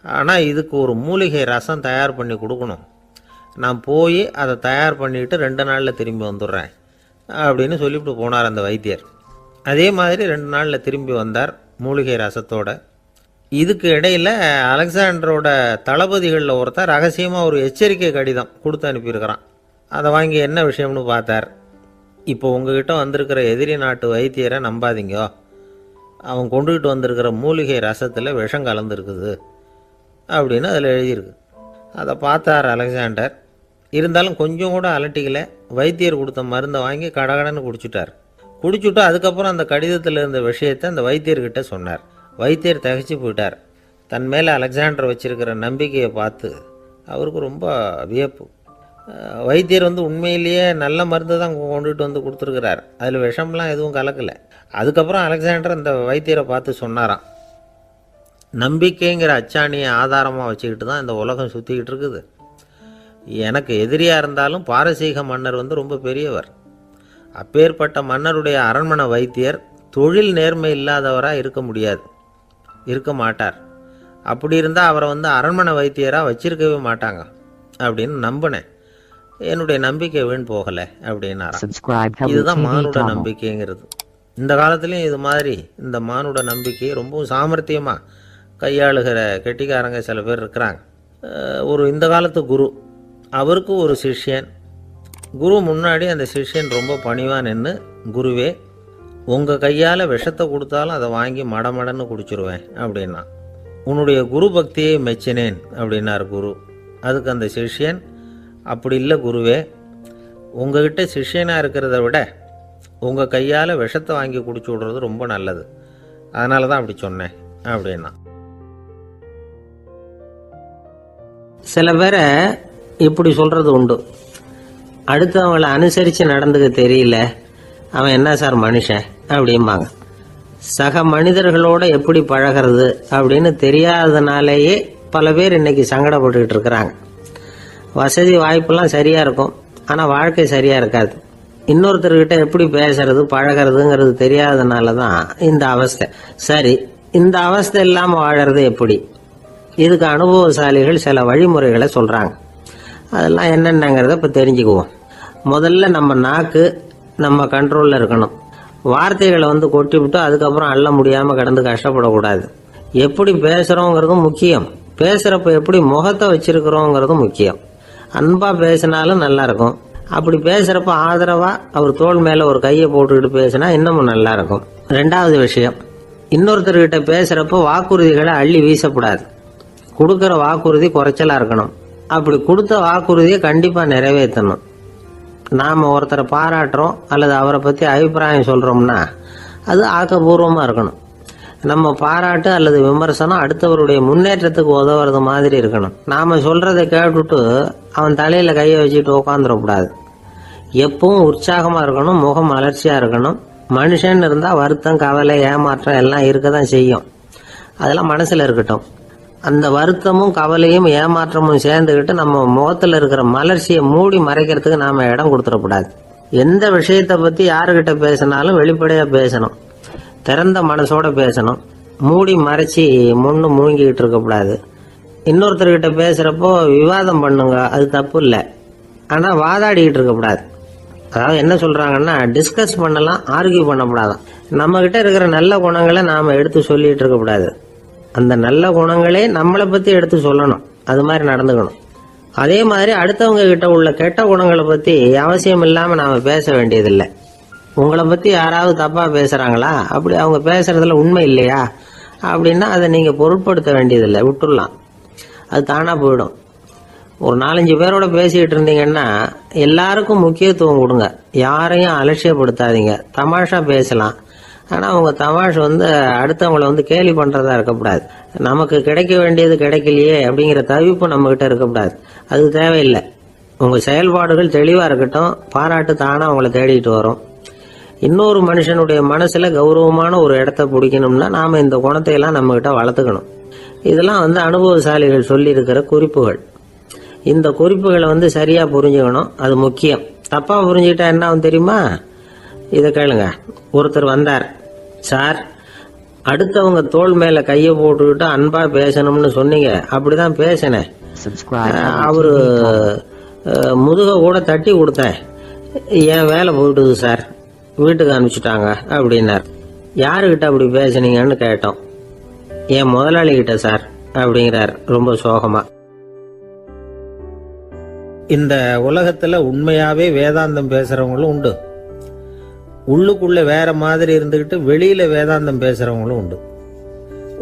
ஆனால் இதுக்கு ஒரு மூலிகை ரசம் தயார் பண்ணி கொடுக்கணும். நான் போய் அதை தயார் பண்ணிவிட்டு 2 நாளில் திரும்பி வந்துடுறேன் அப்படின்னு சொல்லிவிட்டு போனார் அந்த வைத்தியர். அதே மாதிரி 2 நாளில் திரும்பி வந்தார் மூலிகை ரசத்தோட. இதுக்கு இடையில் அலெக்சாண்டரோட தளபதிகளில் ஒருத்தர் ரகசியமாக ஒரு எச்சரிக்கை கடிதம் கொடுத்து அனுப்பியிருக்கிறான். அதை வாங்கி என்ன விஷயம்னு பார்த்தார். இப்போ உங்ககிட்ட வந்திருக்கிற எதிரி நாட்டு வைத்தியரை நம்பாதீங்க, அவன் கொண்டுகிட்டு வந்திருக்கிற மூலிகை ரசத்தில் விஷம் கலந்துருக்குது அப்படின்னு அதில் எழுதியிருக்கு. அதை பார்த்தார் அலெக்சாண்டர். இருந்தாலும் கொஞ்சம் கூட அலட்டிக்கலை. வைத்தியர் கொடுத்த மருந்தை வாங்கி கடகடன்னு குடிச்சுட்டு அதுக்கப்புறம் அந்த கடிதத்தில் இருந்த விஷயத்தை அந்த வைத்தியர்கிட்ட சொன்னார். வைத்தியர் திகைச்சு போயிட்டார். தன் மேலே அலெக்சாண்டர் வச்சிருக்கிற நம்பிக்கையை பார்த்து அவருக்கு ரொம்ப வியப்பு. வைத்தியர் உண்மையிலேயே நல்ல மருந்து தான் கொண்டுகிட்டு கொடுத்துருக்கிறார், அதில் விஷம்லாம் எதுவும் கலக்கலை. அதுக்கப்புறம் அலெக்சாண்டர் அந்த வைத்தியரை பார்த்து சொன்னாராம், நம்பிக்கைங்கிற அச்சாணியை ஆதாரமாக வச்சுக்கிட்டு தான் இந்த உலகம் சுற்றிக்கிட்டு இருக்குது. எனக்கு எதிரியாக இருந்தாலும் பாரசீக மன்னர் ரொம்ப பெரியவர். அப்பேற்பட்ட மன்னருடைய அரண்மனை வைத்தியர் தொழில் நேர்மை இல்லாதவராக இருக்க மாட்டார். அப்படி இருந்தால் அவரை அரண்மனை வைத்தியராக வச்சிருக்கவே மாட்டாங்க அப்படின்னு நம்பினேன். என்னுடைய நம்பிக்கை வீண் போகலை அப்படின்னாராம். இதுதான் மானுட நம்பிக்கைங்கிறது. இந்த காலத்துலேயும் இது மாதிரி இந்த மானுட நம்பிக்கை ரொம்பவும் சாமர்த்தியமாக கையாளுகிற கெட்டிக்காரங்க சில பேர் இருக்கிறாங்க. இந்த காலத்து குரு, அவருக்கு ஒரு சிஷ்யன். குரு முன்னாடி அந்த சிஷ்யன் ரொம்ப பணிவாக நின்று, குருவே, உங்கள் கையால் விஷத்தை கொடுத்தாலும் அதை வாங்கி மடமடன்னு குடிச்சிருவேன் அப்படின்னா. உன்னுடைய குரு பக்தியை மெச்சினேன் அப்படின்னார் குரு. அதுக்கு அந்த சிஷ்யன், அப்படி இல்லை குருவே, உங்ககிட்ட சிஷ்யனாக இருக்கிறத விட உங்கள் கையால் விஷத்தை வாங்கி குடிச்சு விடுறது ரொம்ப நல்லது, அதனால தான் அப்படி சொன்னேன் அப்படின்னா. சில பேரை இப்படி சொல்கிறது உண்டு, அடுத்தவங்களை அனுசரித்து நடந்துக்க தெரியல, அவன் என்ன சார் மனுஷன் அப்படிம்பாங்க. சக மனிதர்களோடு எப்படி பழகிறது அப்படின்னு தெரியாததுனாலேயே பல பேர் இன்னைக்கு சங்கடப்பட்டுக்கிட்டு இருக்கிறாங்க. வசதி வாய்ப்பெல்லாம் சரியாக இருக்கும், ஆனால் வாழ்க்கை சரியாக இருக்காது. இன்னொருத்தர்கிட்ட எப்படி பேசுறது பழகிறதுங்கிறது தெரியாததுனால தான் இந்த அவஸ்தை. சரி, இந்த அவஸ்தை இல்லாமல் வாழறது எப்படி? இதுக்கு அனுபவசாலிகள் சில வழிமுறைகளை சொல்கிறாங்க. அதெல்லாம் என்னென்னங்கிறத இப்போ தெரிஞ்சுக்குவோம். முதல்ல நம்ம நாக்கு நம்ம கண்ட்ரோலில் இருக்கணும். வார்த்தைகளை கொட்டிவிட்டு அதுக்கப்புறம் அள்ள முடியாமல் கிடந்து கஷ்டப்படக்கூடாது. எப்படி பேசுகிறோங்கிறதும் முக்கியம், பேசுகிறப்ப எப்படி முகத்தை வச்சிருக்கிறோங்கிறதும் முக்கியம். அன்பாக பேசினாலும் நல்லாயிருக்கும். அப்படி பேசுகிறப்ப ஆதரவாக அவர் தோள் மேலே ஒரு கையை போட்டுக்கிட்டு பேசினா இன்னமும் நல்லாயிருக்கும். 2வது விஷயம், இன்னொருத்தர்கிட்ட பேசுகிறப்ப வாக்குறுதிகளை அள்ளி வீசக்கூடாது. கொடுக்குற வாக்குறுதி குறைச்சலாக இருக்கணும். அப்படி கொடுத்த வாக்குறுதியை கண்டிப்பாக நிறைவேற்றணும். நாம் ஒருத்தரை பாராட்டுறோம் அல்லது அவரை பற்றி அபிப்பிராயம் சொல்கிறோம்னா அது ஆக்கப்பூர்வமாக இருக்கணும். நம்ம பாராட்டு அல்லது விமர்சனம் அடுத்தவருடைய முன்னேற்றத்துக்கு உதவுறது மாதிரி இருக்கணும். நாம் சொல்கிறத கேட்டுட்டு அவன் தலையில் கையை வச்சுட்டு உட்காந்துடக்கூடாது. எப்பவும் உற்சாகமாக இருக்கணும், முகம் மலர்ச்சியாக இருக்கணும். மனுஷன் இருந்தால் வருத்தம், கவலை, ஏமாற்றம் எல்லாம் இருக்க தான் செய்யும். அதெல்லாம் மனசில் இருக்கட்டும். அந்த வருத்தமும் கவலையும் ஏமாற்றமும் சேர்ந்துக்கிட்டு நம்ம முகத்தில் இருக்கிற மலர்ச்சியை மூடி மறைக்கிறதுக்கு நாம் இடம் கொடுத்துடக்கூடாது. எந்த விஷயத்தை பற்றி யாருக்கிட்ட பேசினாலும் வெளிப்படையாக பேசணும். திறந்த மனசோட பேசணும். மூடி மறைச்சி முன்னு மூங்கிக்கிட்டு இருக்கக்கூடாது. இன்னொருத்தர்கிட்ட பேசுகிறப்போ விவாதம் பண்ணுங்க, அது தப்பு இல்லை. ஆனால் வாதாடிக்கிட்டு இருக்கக்கூடாது. அதாவது என்ன சொல்கிறாங்கன்னா, டிஸ்கஸ் பண்ணலாம், ஆர்கியூ பண்ணக்கூடாதான். நம்மக்கிட்ட இருக்கிற நல்ல குணங்களை நாம் எடுத்து சொல்லிகிட்டு இருக்கக்கூடாது. அந்த நல்ல குணங்களே நம்மளை பற்றி எடுத்து சொல்லணும். அது மாதிரி நடந்துக்கணும். அதே மாதிரி அடுத்தவங்க கிட்ட உள்ள கெட்ட குணங்களை பற்றி அவசியம் இல்லாமல் நாம் பேச வேண்டியதில்லை. உங்களை பற்றி யாராவது தப்பாக பேசுகிறாங்களா, அப்படி அவங்க பேசுகிறதுல உண்மை இல்லையா அப்படின்னா அதை நீங்கள் பொருட்படுத்த வேண்டியதில்லை, விட்டுடலாம். அது தானாக போயிடும். ஒரு 4-5 பேரோட பேசிக்கிட்டு இருந்தீங்கன்னா எல்லாருக்கும் முக்கியத்துவம் கொடுங்க. யாரையும் அலட்சியப்படுத்தாதீங்க. தமாஷா பேசலாம். ஆனால் உங்கள் தமாஷ் அடுத்தவங்களை கேலி பண்ணுறதா இருக்கக்கூடாது. நமக்கு கிடைக்க வேண்டியது கிடைக்கலையே அப்படிங்கிற தவிப்பு நம்மக்கிட்ட இருக்கக்கூடாது. அது தேவையில்லை. உங்கள் செயல்பாடுகள் தெளிவாக இருக்கட்டும். பாராட்டு தானாக அவங்கள தேடிட்டு வரும். இன்னொரு மனுஷனுடைய மனசில் கௌரவமான ஒரு இடத்த பிடிக்கணும்னா நாம் இந்த குணத்தையெல்லாம் நம்மக்கிட்ட வளர்த்துக்கணும். இதெல்லாம் அனுபவசாலிகள் சொல்லியிருக்கிற குறிப்புகள். இந்த குறிப்புகளை சரியாக புரிஞ்சுக்கணும். அது முக்கியம். தப்பாக புரிஞ்சுக்கிட்டா என்ன ஆகும் தெரியுமா? இதை கேளுங்க. ஒருத்தர் வந்தார். சார், அடுத்தவங்க தோள் மேலே கையை போட்டுக்கிட்டு அன்பாக பேசணும்னு சொன்னீங்க. அப்படிதான் பேசினேன். அவரு முதுக கூட தட்டி கொடுத்தேன். என் வேலை போயிட்டுது சார், வீட்டுக்கு அனுப்பிச்சிட்டாங்க அப்படின்னார். யாருக்கிட்ட அப்படி பேசுனீங்கன்னு கேட்டோம். என் முதலாளிகிட்ட சார் அப்படிங்கிறார் ரொம்ப சோகமா. இந்த உலகத்துல உண்மையாவே வேதாந்தம் பேசுறவங்களும் உண்டு. உள்ளுக்குள்ள வேற மாதிரி இருந்துகிட்டு வெளியில வேதாந்தம் பேசுறவங்களும் உண்டு.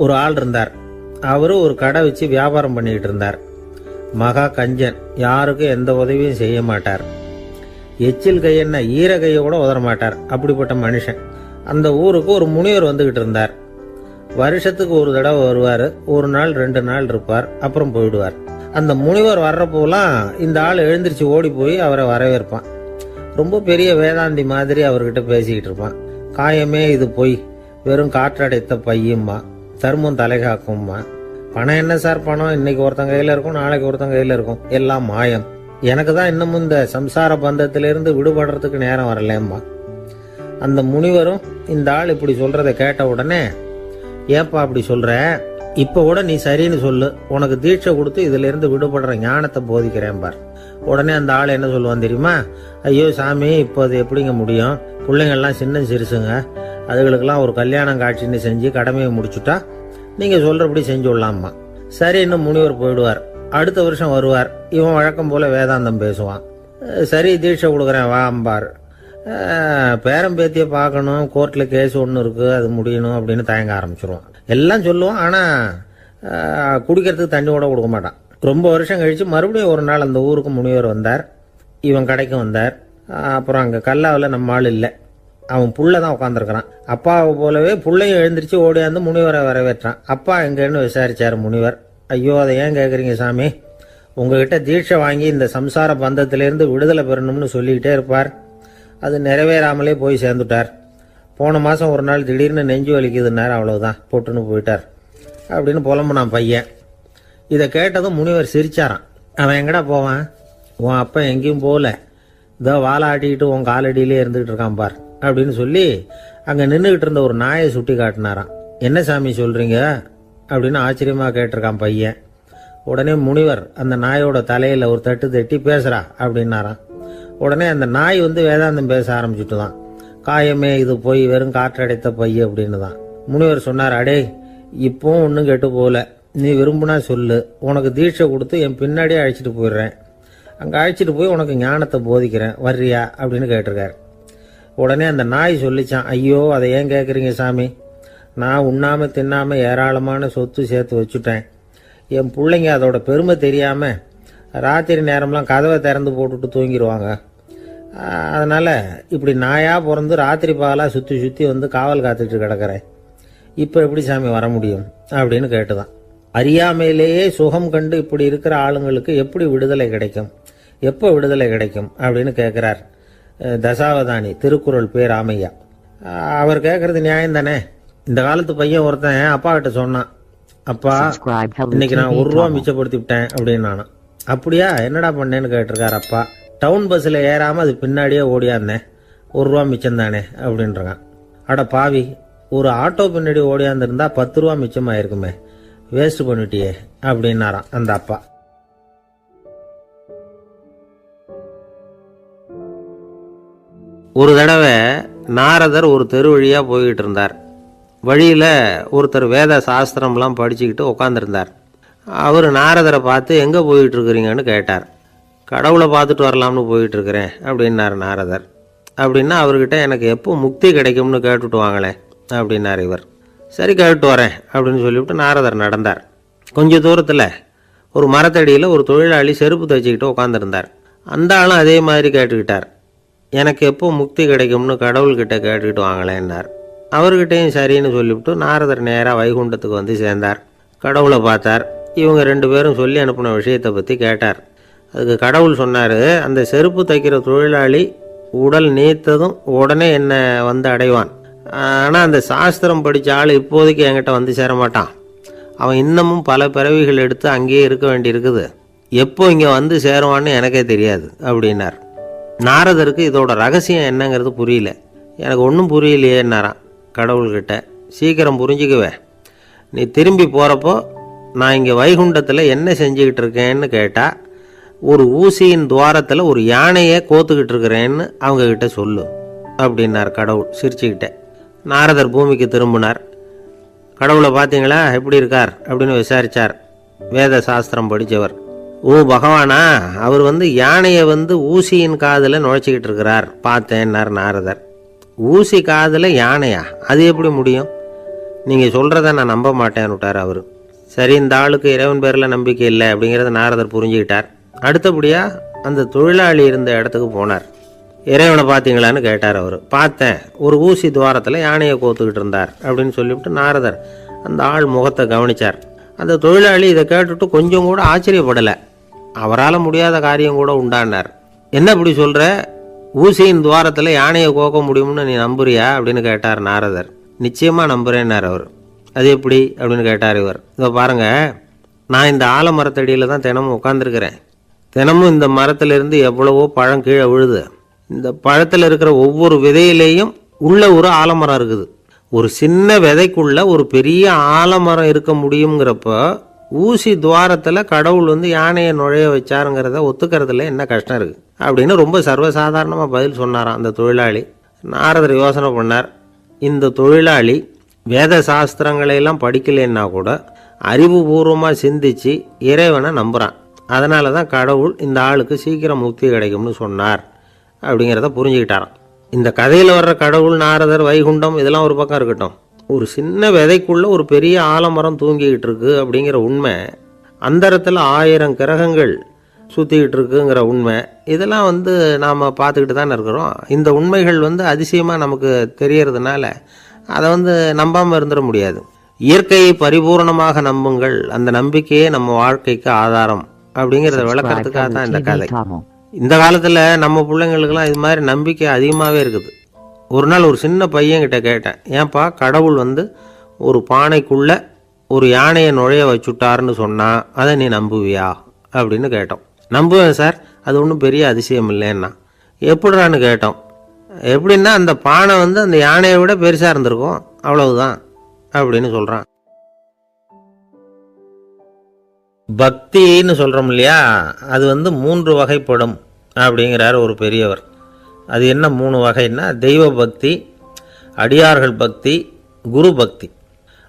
ஒரு ஆள் இருந்தார். அவரு ஒரு கடை வச்சு வியாபாரம் பண்ணிக்கிட்டு இருந்தார். மகா கஞ்சன். யாருக்கும் எந்த உதவியும் செய்ய மாட்டார். எச்சில் கையென்ன ஈர கையை கூட உதற மாட்டார். அப்படிப்பட்ட மனுஷன். அந்த ஊருக்கு ஒரு முனிவர் வந்துகிட்டு இருந்தார். வருஷத்துக்கு ஒரு தடவை வருவார். ஒரு நாள் 2 நாள் இருப்பார், அப்புறம் போயிடுவார். அந்த முனிவர் வர்றப்போலாம் இந்த ஆள் எழுந்திரிச்சு ஓடி போய் அவரை வரவேற்பான். ரொம்ப பெரிய வேதாந்தி மாதிரி அவர்கிட்ட பேசிக்கிட்டு இருப்பான். காயமே இது பொய், வெறும் காற்றடைத்த பையும்மா, தர்மம் தலைகாக்கும்மா. பணம் என்ன சார் பணம், இன்னைக்கு ஒருத்தன் கையில இருக்கும், நாளைக்கு ஒருத்தன் கையில இருக்கும், எல்லாம் மாயம். எனக்கு தான் இன்னமும் இந்த சம்சார பந்தத்திலிருந்து விடுபடுறதுக்கு நேரம் வரலேம்மா. அந்த முனிவரும் இந்த ஆள் இப்படி சொல்றதை கேட்ட உடனே, ஏப்பா அப்படி சொல்ற, இப்ப கூட நீ சரின்னு சொல்லு, உனக்கு தீட்சை கொடுத்து இதுல இருந்து விடுபடுற ஞானத்தை போதிக்கிறேன் பார். உடனே அந்த ஆள் என்ன சொல்லுவான் தெரியுமா? ஐயோ சாமி, இப்போ அது எப்படிங்க முடியும்? பிள்ளைங்கள்லாம் சின்ன சிறுசுங்க, அதுகளுக்கெல்லாம் ஒரு கல்யாணம் காட்சின்னு செஞ்சு கடமையை முடிச்சுட்டா நீங்க சொல்றபடி செஞ்சு விடலாமா. சரி, இன்னும் முனிவர் போயிடுவார். அடுத்த வருஷம் வருவார். இவன் வழக்கம் போல வேதாந்தம் பேசுவான். சரி, தீட்சை கொடுக்குறேன் வா அம்பார். பேரம் பேத்தியை பார்க்கணும், கோர்ட்ல கேஸ் ஒன்று இருக்கு, அது முடியணும் அப்படின்னு தயங்க ஆரம்பிச்சிருவான். எல்லாம் சொல்லுவான், ஆனா குடிக்கிறதுக்கு தண்ணி கூட கொடுக்க மாட்டான். ரொம்ப வருஷம் கழிச்சு மறுபடியும் ஒரு நாள் அந்த ஊருக்கு முனிவர் வந்தார். இவன் கடைக்கு வந்தார். அப்புறம் அங்கே கல்லாவில் நம்ம ஆள் இல்லை. அவன் புள்ள தான் உட்காந்துருக்கிறான். அப்பாவை போலவே புள்ளையும் எழுந்திரிச்சு ஓடியாந்து முனிவரை வரவேற்றான். அப்பா எங்கன்னு விசாரிச்சார் முனிவர். ஐயோ, அதை ஏன் கேட்குறீங்க சாமி? உங்ககிட்ட தீட்சை வாங்கி இந்த சம்சார பந்தத்திலேருந்து விடுதலை பெறணும்னு சொல்லிக்கிட்டே இருப்பார். அது நிறைவேறாமலே போய் சேர்ந்துட்டார். போன மாதம் ஒரு நாள் திடீர்னு நெஞ்சு வலிக்குதுன்னார். அவ்வளவுதான், போட்டுன்னு போயிட்டார் அப்படின்னு புலம்புனான் பையன். இதை கேட்டதும் முனிவர் சிரிச்சாரான். அவன் எங்கடா போவான்? உன் அப்பா எங்கேயும் போகல, இதோ வாழை ஆட்டிக்கிட்டு உன் காலடியிலே இருந்துகிட்டு இருக்கான் பார் அப்படின்னு சொல்லி அங்கே நின்றுகிட்டு இருந்த ஒரு நாயை சுட்டி காட்டினாரான். என்ன சாமி சொல்றீங்க அப்படின்னு ஆச்சரியமா கேட்டிருக்கான் பையன். உடனே முனிவர் அந்த நாயோட தலையில ஒரு தட்டு தட்டி பேசுறா அப்படின்னாரான். உடனே அந்த நாய் வேதாந்தம் பேச ஆரம்பிச்சுட்டு தான். காயமே இது போய் வெறும் காற்றடைத்த பைய அப்படின்னு தான். முனிவர் சொன்னார், அடே இப்பவும் ஒன்றும் கெட்டு போகல, நீ விரும்புனா சொல்லு, உனக்கு தீட்சை கொடுத்து என் பின்னாடியே அழைச்சிட்டு போயிடுறேன், அங்கே அழைச்சிட்டு போய் உனக்கு ஞானத்தை போதிக்கிறேன், வர்றியா அப்படின்னு கேட்டிருக்காரு. உடனே அந்த நாய் சொல்லிச்சான், ஐயோ அதை ஏன் கேட்குறீங்க சாமி, நான் உண்ணாம தின்னாம ஏராளமான சொத்து சேர்த்து வச்சுட்டேன். என் பிள்ளைங்க அதோட பெருமை தெரியாம ராத்திரி நேரம்லாம் கதவை திறந்து போட்டுட்டு தூங்கிடுவாங்க. அதனால இப்படி நாயா பிறந்து ராத்திரி பகலாக சுற்றி சுற்றி காவல் காத்துட்டு கிடக்கிறேன். இப்போ எப்படி சாமி வர முடியும் அப்படின்னு கேட்டுதான். அறியாமையிலேயே சுகம் கண்டு இப்படி இருக்கிற ஆளுங்களுக்கு எப்படி விடுதலை கிடைக்கும், எப்போ விடுதலை கிடைக்கும் அப்படின்னு கேட்குறார் தசாவதானி, திருக்குறள் பேர் ராமையா. அவர் கேட்கறது நியாயம் தானே. இந்த காலத்து பையன் ஒருத்தன் அப்பா கிட்ட சொன்னான், அப்பா இன்னைக்கு நான் ₹1 மிச்சப்படுத்தி விட்டேன் அப்படின்னு. நானும் அப்படியா, என்னடா பண்ணேன்னு கேட்டிருக்காரு அப்பா. டவுன் பஸ்ஸில் ஏறாமல் அது பின்னாடியே ஓடியாந்தேன், ₹1 மிச்சம் தானே அப்படின்றான். அட பாவி, ஒரு ஆட்டோ பின்னாடி ஓடியாந்துருந்தா 10 ரூபா மிச்சமாயிருக்குமே, வேஸ்ட் பண்ணிட்டியே அப்படின்னாராம் அந்த அப்பா. ஒரு தடவை நாரதர் ஒரு தெரு வழியாக போய்கிட்டு இருந்தார். வழியில் ஒருத்தர் வேத சாஸ்திரம்லாம் படிச்சுக்கிட்டு உட்காந்துருந்தார். அவர் நாரதரை பார்த்து எங்கே போயிட்டு இருக்கிறீங்கன்னு கேட்டார். கடவுளை பார்த்துட்டு வரலாம்னு போயிட்டுருக்கிறேன் அப்படின்னார் நாரதர். அப்படின்னா அவர்கிட்ட எனக்கு எப்போ முக்தி கிடைக்கும்னு கேட்டுட்டு வாங்களேன் அப்படின்னார் இவர். சரி கேட்டு வரேன் அப்படின்னு சொல்லிவிட்டு நாரதர் நடந்தார். கொஞ்சம் தூரத்தில் ஒரு மரத்தடியில் ஒரு தொழிலாளி செருப்பு தைச்சிக்கிட்டு உட்காந்துருந்தார். அந்த ஆளும் அதே மாதிரி கேட்டுக்கிட்டார். எனக்கு எப்போ முக்தி கிடைக்கும்னு கடவுள்கிட்ட கேட்டுக்கிட்டு வாங்களேன்னார். அவர்கிட்டையும் சரின்னு சொல்லிவிட்டு நாரதர் நேராக வைகுண்டத்துக்கு வந்து சேர்ந்தார். கடவுளை பார்த்தார். இவங்க 2 பேரும் சொல்லி அனுப்பின விஷயத்தை பற்றி கேட்டார். அதுக்கு கடவுள் சொன்னார், அந்த செருப்பு தைக்கிற தொழிலாளி உடல் நீத்ததும் உடனே என்னை வந்து அடைவான். ஆனால் அந்த சாஸ்திரம் படித்த ஆள் இப்போதைக்கு என்கிட்ட வந்து சேரமாட்டான். அவன் இன்னமும் பல பிறவிகள் எடுத்து அங்கேயே இருக்க வேண்டியிருக்குது. எப்போ இங்கே வந்து சேருவான்னு எனக்கே தெரியாது அப்படின்னார். நாரதருக்கு இதோட ரகசியம் என்னங்கிறது புரியல. எனக்கு ஒன்றும் புரியலையேன்னாரான் கடவுள்கிட்ட. சீக்கிரம் புரிஞ்சுக்குவேன், நீ திரும்பி போகிறப்போ நான் இங்கே வைகுண்டத்தில் என்ன செஞ்சுக்கிட்டு இருக்கேன்னு கேட்டால், ஒரு ஊசியின் துவாரத்தில் ஒரு யானையை கோத்துக்கிட்டு இருக்கிறேன்னு அவங்கக்கிட்ட சொல்லு அப்படின்னார் கடவுள் சிரிச்சுக்கிட்டே. நாரதர் பூமிக்கு திரும்பினார். கடவுளை பார்த்தீங்களா எப்படி இருக்கார் அப்படின்னு விசாரித்தார். வேத சாஸ்திரம் படித்தவர். ஓ பகவானா, அவர் யானையை ஊசியின் காதில் நுழைச்சிக்கிட்டு இருக்கிறார் பார்த்தேன்னார் நாரதர். ஊசி காதில் யானையா? அது எப்படி முடியும்? நீங்கள் சொல்கிறத நான் நம்ப மாட்டேன்னு விட்டார் அவர். சரி, இந்த ஆளுக்கு இறைவன் பேரில் நம்பிக்கை இல்லை அப்படிங்கிறத நாரதர் புரிஞ்சுக்கிட்டார். அடுத்தபடியாக அந்த தொழிலாளி இருந்த இடத்துக்கு போனார். இறைவனை பார்த்தீங்களான்னு கேட்டார் அவர். பார்த்தேன், ஒரு ஊசி துவாரத்தில் யானையை கோத்துக்கிட்டு இருந்தார் அப்படின்னு சொல்லிவிட்டு நாரதர் அந்த ஆள் முகத்தை கவனித்தார். அந்த தொழிலாளி இதை கேட்டுட்டு கொஞ்சம் கூட ஆச்சரியப்படலை. அவரால் முடியாத காரியம் கூட உண்டானார். என்ன இப்படி சொல்கிற? ஊசியின் துவாரத்தில் யானையை கோக்க முடியும்னு நீ நம்புறியா அப்படின்னு கேட்டார் நாரதர். நிச்சயமாக நம்புகிறேன்னார் அவர். அது எப்படி அப்படின்னு கேட்டார் இவர். இதை பாருங்கள், நான் இந்த ஆலமரத்தடியில் தான் தினமும் உட்காந்துருக்கிறேன். தினமும் இந்த மரத்திலிருந்து எவ்வளவோ பழம் கீழே விழுது. இந்த பழத்தில் இருக்கிற ஒவ்வொரு விதையிலேயும் உள்ள ஒரு ஆலமரம் இருக்குது. ஒரு சின்ன விதைக்குள்ள ஒரு பெரிய ஆலமரம் இருக்க முடியுங்கிறப்ப ஊசி துவாரத்தில் கடவுள் யானையை நுழைய வச்சாருங்கிறத ஒத்துக்கிறதுல என்ன கஷ்டம் இருக்குது அப்படின்னு ரொம்ப சர்வசாதாரணமாக பதில் சொன்னாராம் அந்த தொழிலாளி. நாரதர் யோசனை பண்ணார். இந்த தொழிலாளி வேத சாஸ்திரங்களையெல்லாம் படிக்கலைன்னா கூட அறிவுபூர்வமாக சிந்தித்து இறைவனை நம்புகிறான். அதனால தான் கடவுள் இந்த ஆளுக்கு சீக்கிரம் முக்தி கிடைக்கும்னு சொன்னார் அப்படிங்கிறத புரிஞ்சுக்கிட்டாராம். இந்த கதையில் வர்ற கடவுள், நாரதர், வைகுண்டம் இதெல்லாம் ஒரு பக்கம் இருக்கட்டும், ஒரு சின்ன விதைக்குள்ளே ஒரு பெரிய ஆலமரம் தூங்கிக்கிட்டு இருக்கு அப்படிங்கிற உண்மை, அந்தரத்தில் 1000 கிரகங்கள் சுற்றிக்கிட்டு இருக்குங்கிற உண்மை, இதெல்லாம் நாம் பார்த்துக்கிட்டு தானே இருக்கிறோம். இந்த உண்மைகள் அதிசயமாக நமக்கு தெரியறதுனால அதை நம்பாமல் இருந்துட முடியாது. இயற்கையை பரிபூர்ணமாக நம்புங்கள், அந்த நம்பிக்கையே நம்ம வாழ்க்கைக்கு ஆதாரம் அப்படிங்கிறத விளக்கறதுக்காக தான் இந்த கதை. இந்த காலத்தில் நம்ம பிள்ளைங்களுக்கெல்லாம் இது மாதிரி நம்பிக்கை அதிகமாகவே இருக்குது. ஒரு நாள் ஒரு சின்ன பையன்கிட்ட கேட்டேன், ஏன்பா கடவுள் ஒரு பானைக்குள்ளே ஒரு யானையை நுழைய வச்சுட்டாருன்னு சொன்னால் அதை நீ நம்புவியா அப்படின்னு கேட்டோம். நம்புவேன் சார், அது ஒன்றும் பெரிய அதிசயம் இல்லைன்னா. எப்படிறான்னு கேட்டோம். எப்படின்னா அந்த பானை அந்த யானையை விட பெருசாக இருந்திருக்கும், அவ்வளவுதான் அப்படின்னு சொல்கிறான். பக்தின்னு சொல்கிறோம் இல்லையா, அது 3 வகைப்படும் அப்படிங்கிறார் ஒரு பெரியவர். அது என்ன 3 வகைன்னா, தெய்வ பக்தி, அடியார்கள் பக்தி, குரு பக்தி.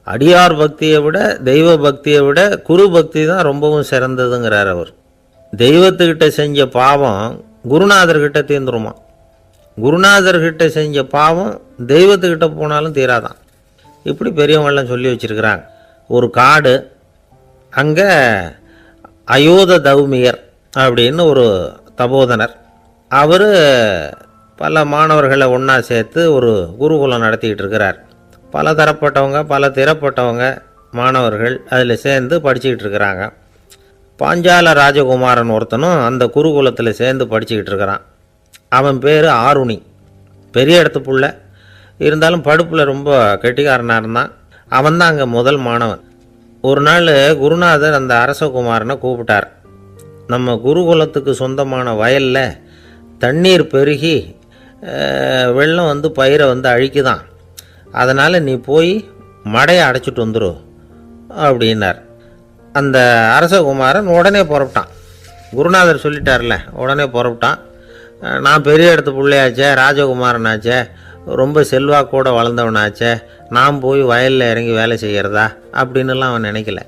அடியார் பக்தியை விட தெய்வ பக்தியை விட குரு பக்தி தான் ரொம்பவும் சிறந்ததுங்கிறார் அவர். தெய்வத்துக்கிட்ட செஞ்ச பாவம் குருநாதர்கிட்ட தீர்ந்துருமா, குருநாதர்கிட்ட செஞ்ச பாவம் தெய்வத்துக்கிட்ட போனாலும் தீராதான். இப்படி பெரியவங்களாம் சொல்லி வச்சுருக்கிறாங்க. ஒரு காடு, அங்கே அயோத தௌமியர் அப்படின்னு ஒரு தபோதனர், அவர் பல மாணவர்களை ஒன்றா சேர்த்து ஒரு குருகுலம் நடத்திக்கிட்டு இருக்கிறார். பல தரப்பட்டவங்க, பல திறப்பட்டவங்க மாணவர்கள் அதில் சேர்ந்து படிச்சுக்கிட்டு இருக்கிறாங்க. பாஞ்சால ராஜகுமாரன் ஒருத்தனும் அந்த குருகுலத்தில் சேர்ந்து படிச்சுக்கிட்டு இருக்கிறான். அவன் பேர் ஆருணி. பெரிய இடத்து புள்ள, இருந்தாலும் படுப்பில் ரொம்ப கெட்டிக்காரனாக இருந்தான். அவன் தான் அங்கே முதல் மாணவன். ஒரு நாள் குருநாதர் அந்த அரசகுமாரனை கூப்பிட்டார். நம்ம குருகுலத்துக்கு சொந்தமான வயலில் தண்ணீர் பெருகி வெள்ளம் பயிரை அழிக்குதான். அதனால் நீ போய் மடையை அடைச்சிட்டு வந்துரு அப்படின்னார். அந்த அரசகுமாரன் உடனே புறப்பட்டான். குருநாதர் சொல்லிட்டார்ல, உடனே புறப்பட்டான். நான் பெரிய இடத்து பிள்ளையாச்சே, ராஜகுமாரனாச்சே, ரொம்ப செல்வாக்கூட வளர்ந்தவனாச்சே, நான் போய் வயலில் இறங்கி வேலை செய்கிறதா அப்படின்னுலாம் அவன் நினைக்கல.